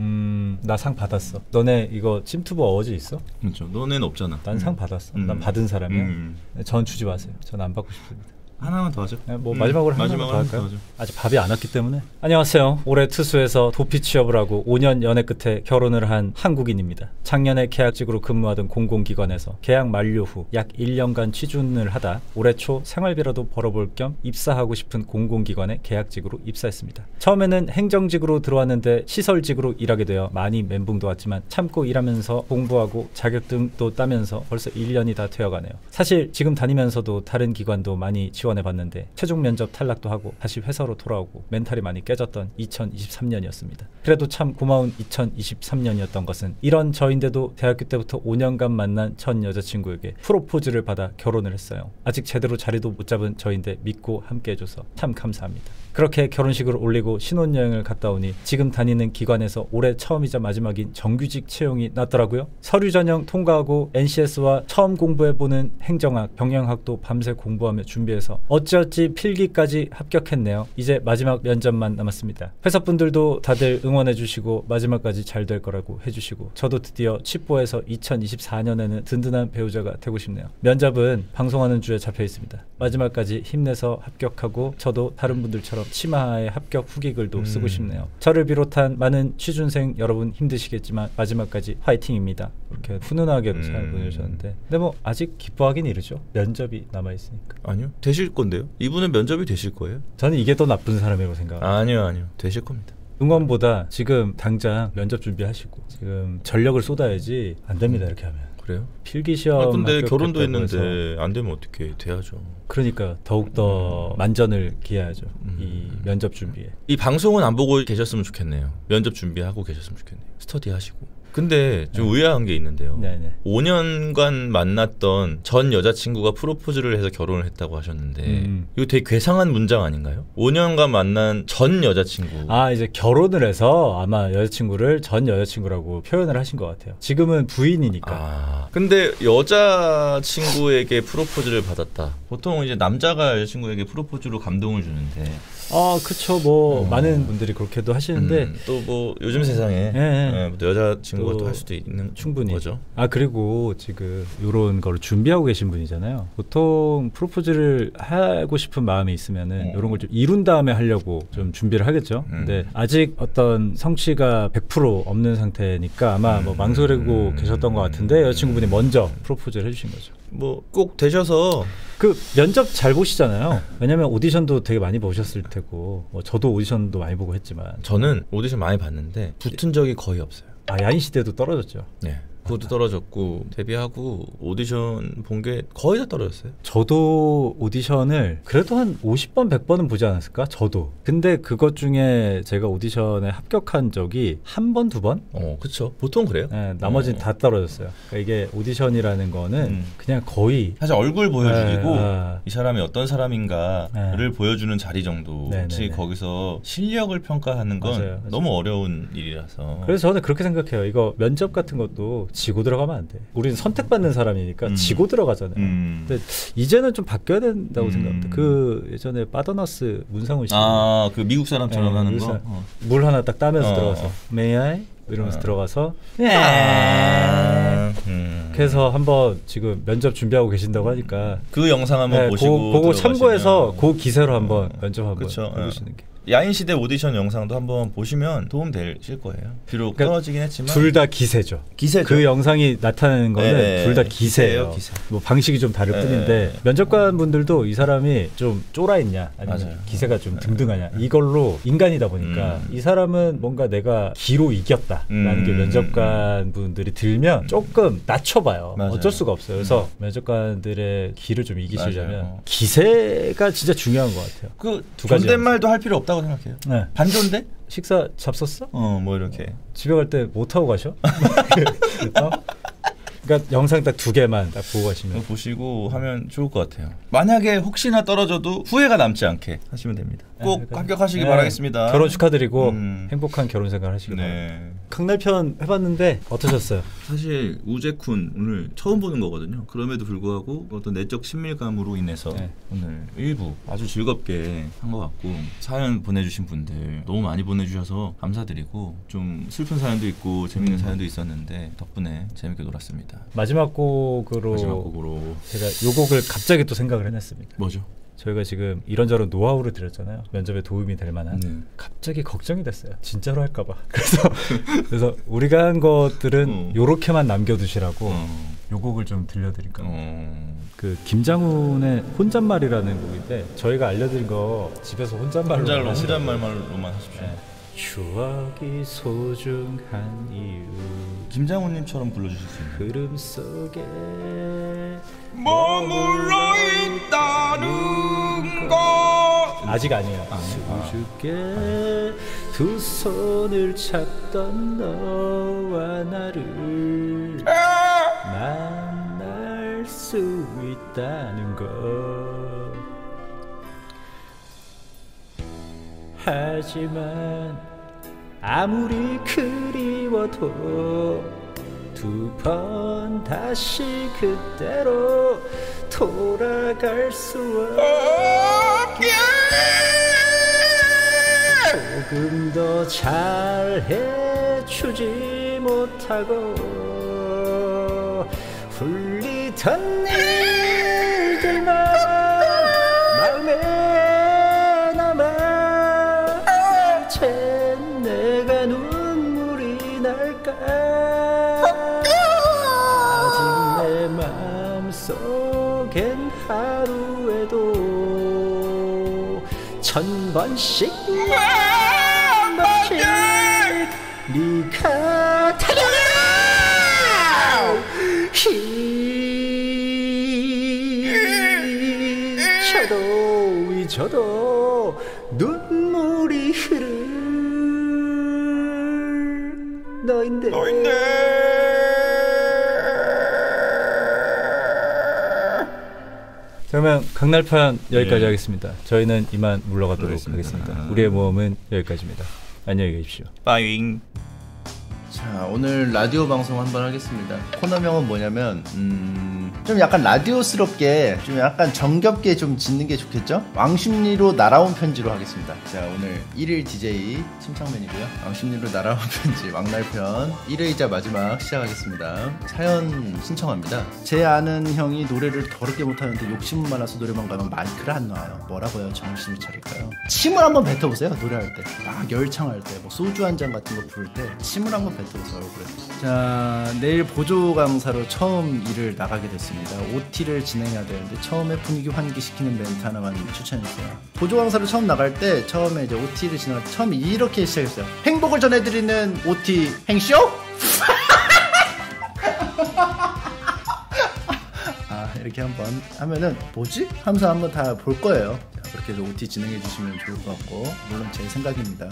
나 상 받았어. 너네 이거 찜투버 어워즈 있어? 그렇죠. 너네는 없잖아. 난 상 받았어. 난 받은 사람이야. 전 주지 마세요. 전 안 받고 싶습니다. 하나만 더 하죠. 뭐 마지막으로 하나만 더 할까요? 하죠. 아직 밥이 안 왔기 때문에. 안녕하세요. 올해 투수에서 도피 취업을 하고 5년 연애 끝에 결혼을 한 한국인입니다. 작년에 계약직으로 근무하던 공공기관에서 계약 만료 후 약 1년간 취준을 하다 올해 초 생활비라도 벌어볼 겸 입사하고 싶은 공공기관에 계약직으로 입사했습니다. 처음에는 행정직으로 들어왔는데 시설직으로 일하게 되어 많이 멘붕도 왔지만 참고 일하면서 공부하고 자격증도 따면서 벌써 1년이 다 되어가네요. 사실 지금 다니면서도 다른 기관도 많이 지원해봤는데 최종 면접 탈락도 하고 다시 회사로 돌아오고 멘탈이 많이 깨졌던 2023년이었습니다. 그래도 참 고마운 2023년이었던 것은 이런 저인데도 대학교 때부터 5년간 만난 전 여자친구에게 프로포즈를 받아 결혼을 했어요. 아직 제대로 자리도 못 잡은 저인데 믿고 함께 해줘서 참 감사합니다. 그렇게 결혼식을 올리고 신혼여행을 갔다 오니 지금 다니는 기관에서 올해 처음이자 마지막인 정규직 채용이 났더라고요. 서류 전형 통과하고 NCS와 처음 공부해보는 행정학, 경영학도 밤새 공부하며 준비해서 어찌어찌 필기까지 합격했네요. 이제 마지막 면접만 남았습니다. 회사분들도 다들 응원해주시고 마지막까지 잘 될 거라고 해주시고 저도 드디어 칩보에서 2024년에는 든든한 배우자가 되고 싶네요. 면접은 방송하는 주에 잡혀 있습니다. 마지막까지 힘내서 합격하고 저도 다른 분들처럼 치마하에 합격 후기글도 쓰고 싶네요. 저를 비롯한 많은 취준생 여러분 힘드시겠지만 마지막까지 화이팅입니다. 이렇게 훈훈하게 잘 보내주셨는데 근데 뭐 아직 기뻐하긴 이르죠. 면접이 남아있으니까. 아니요. 되실 건데요. 이분은 면접이 되실 거예요. 저는 이게 더 나쁜 사람이라고 생각합니다. 아니요. 되실 겁니다. 응원보다 지금 당장 면접 준비하시고 지금 전력을 쏟아야지 안 됩니다. 이렇게 하면. 그래요? 필기시험 근데 결혼도 합격했다고 해서. 했는데 안 되면 어떻게 돼야죠. 그러니까 더욱더 만전을 기해야죠. 이 면접 준비에. 이 방송은 안 보고 계셨으면 좋겠네요. 면접 준비하고 계셨으면 좋겠네요. 스터디 하시고. 근데 좀 의아한 게 있는데요. 네네. 5년간 만났던 전 여자친구가 프로포즈를 해서 결혼을 했다고 하셨는데 이거 되게 괴상한 문장 아닌가요? 5년간 만난 전 여자친구. 이제 결혼을 해서 아마 여자친구를 전 여자친구라고 표현을 하신 것 같아요. 지금은 부인이니까. 근데 여자친구에게 프로포즈를 받았다. 보통 이제 남자가 여자친구에게 프로포즈로 감동을 주는데 그쵸. 뭐 많은 분들이 그렇게도 하시는데 또 뭐 요즘 세상에 또 여자친구가 또 할 수도 있는 충분히 거죠. 그리고 지금 이런 걸 준비하고 계신 분이잖아요. 보통 프로포즈를 하고 싶은 마음이 있으면은 이런 걸 좀 이룬 다음에 하려고 좀 준비를 하겠죠. 근데 아직 어떤 성취가 100% 없는 상태니까 아마 뭐 망설이고 계셨던 것 같은데 여자친구분이 먼저 프로포즈를 해주신 거죠. 뭐 꼭 되셔서 그 면접 잘 보시잖아요. 왜냐면 오디션도 되게 많이 보셨을 테고 저도 오디션도 많이 보고 했지만 저는 오디션 많이 봤는데 붙은 적이 거의 없어요. 야인 시대도 떨어졌죠. 네. 그것도 떨어졌고 데뷔하고 오디션 본 게 거의 다 떨어졌어요. 저도 오디션을 그래도 한 50번 100번은 보지 않았을까? 저도. 근데 그것 중에 제가 오디션에 합격한 적이 한 번, 두 번? 그쵸. 보통 그래요. 네, 나머지는 다 떨어졌어요. 그러니까 이게 오디션이라는 거는 그냥 거의 사실 얼굴 보여주기고 네, 이 사람이 어떤 사람인가를 보여주는 자리 정도지 네. 거기서 실력을 평가하는 건 맞아요. 너무 어려운 일이라서. 그래서 저는 그렇게 생각해요. 이거 면접 같은 것도 지고 들어가면 안 돼. 우리는 선택받는 사람이니까 지고 들어가잖아요. 근데 이제는 좀 바뀌어야 된다고 생각합니다. 그 예전에 빠더너스 문상훈 씨. 그 미국 사람처럼 하는 거. 물 하나 딱 따면서 들어가서 May I? 이러면서 들어가서 그래서 한번 지금 면접 준비하고 계신다고 하니까 그 영상 한번 보시고 그거 참고해서 그 기세로 한번 면접 한번 해보시는 게. 야인시대 오디션 영상도 한번 보시면 도움 되실 거예요. 비록 떨어지긴 했지만 둘 다 기세죠. 그 영상이 나타내는 거는 둘 다 기세예요. 기세. 뭐 방식이 좀 다를 뿐인데 면접관 분들도 이 사람이 좀 쫄아 있냐 아니면 기세가 좀 등등하냐 이걸로 인간이다 보니까 이 사람은 뭔가 내가 기로 이겼다라는 게 면접관 분들이 들면 조금 낮춰봐요. 어쩔 수가 없어요. 그래서 면접관들의 기를 좀 이기시려면 기세가 진짜 중요한 것 같아요. 그 존댓말도 할 필요 없다고 생각해요. 네. 반존대? 식사 잡섰어? 뭐 이렇게. 집에 갈 때 못 타고 가셔? 그러니까 영상 딱 2개만 딱 보고 가시면 보시고 하면 좋을 것 같아요. 만약에 혹시나 떨어져도 후회가 남지 않게 하시면 됩니다. 꼭 합격하시기 바라겠습니다. 결혼 축하드리고 행복한 결혼 생활 하시길 바랍니다. 강날편 해봤는데 어떠셨어요? 사실 우재쿤 오늘 처음 보는 거거든요. 그럼에도 불구하고 어떤 내적 친밀감으로 인해서 오늘 일부 아주 즐겁게 한 것 같고 사연 보내주신 분들 너무 많이 보내주셔서 감사드리고 좀 슬픈 사연도 있고 재밌는 사연도 있었는데 덕분에 재밌게 놀았습니다. 마지막 곡으로 제가 요 곡을 갑자기 또 생각을 해냈습니다. 뭐죠? 저희가 지금 이런저런 노하우를 드렸잖아요. 면접에 도움이 될 만한. 갑자기 걱정이 됐어요. 진짜로 할까봐. 그래서 우리가 한 것들은 요렇게만 남겨두시라고 요 곡을 좀 들려드릴까. 그 김장훈의 혼잣말이라는 곡인데 저희가 알려드린 거 집에서 혼잣말로만 하십시오. 추억이 소중한 이유. 김장훈님처럼 불러주실 수 있나요? 흐름 속에 머물러 있다는 것. 아직 아니에요. 수줍게 두 손을 잡던 너와 나를 만날 수 있다는 것. 하지만 아무리 그리워도 두 번 다시 그때로 돌아갈 수 없게 조금 더 잘해주지 못하고 풀리던 일들만 마음에 남아 이제 내가 눈물이 날까 아직 내 마음속엔 하루에도 1000번씩 넘칠 네가 달려라 잊혀도 눈물이 흐를 너인데 그러면 강날편 여기까지 하겠습니다. 저희는 이만 물러가도록 하겠습니다. 우리의 모험은 여기까지입니다. 안녕히 계십시오. 빠잉. 자, 오늘 라디오 방송 한번 하겠습니다. 코너명은 뭐냐면 좀 약간 라디오스럽게 좀 약간 정겹게 좀 짓는 게 좋겠죠? 왕십리로 날아온 편지로 하겠습니다. 자, 오늘 1일 DJ 침착맨이고요. 왕십리로 날아온 편지 왕날편 1회이자 마지막 시작하겠습니다. 사연 신청합니다. 제 아는 형이 노래를 더럽게 못하는데 욕심 많아서 노래방 가면 마이크를 안 놔요. 뭐라고요? 정신을 차릴까요? 침을 한번 뱉어보세요. 노래할 때 막 열창할 때 뭐 소주 한 잔 같은 거 부를 때 침을 한번 뱉어보세요. 얼굴에. 자, 내일 보조 강사로 처음 일을 나가게 됐습니다. OT를 진행해야 되는데 처음에 분위기 환기시키는 멘트 하나만 추천해주세요. 보조 강사로 처음 나갈 때 처음에 이제 OT를 진행할 때 처음 이렇게 시작했어요. 행복을 전해드리는 OT 행쇼? 이렇게 한번 하면은 뭐지? 하면서 한번 다 볼 거예요. 자, 그렇게 해서 OT 진행해 주시면 좋을 것 같고, 물론 제 생각입니다.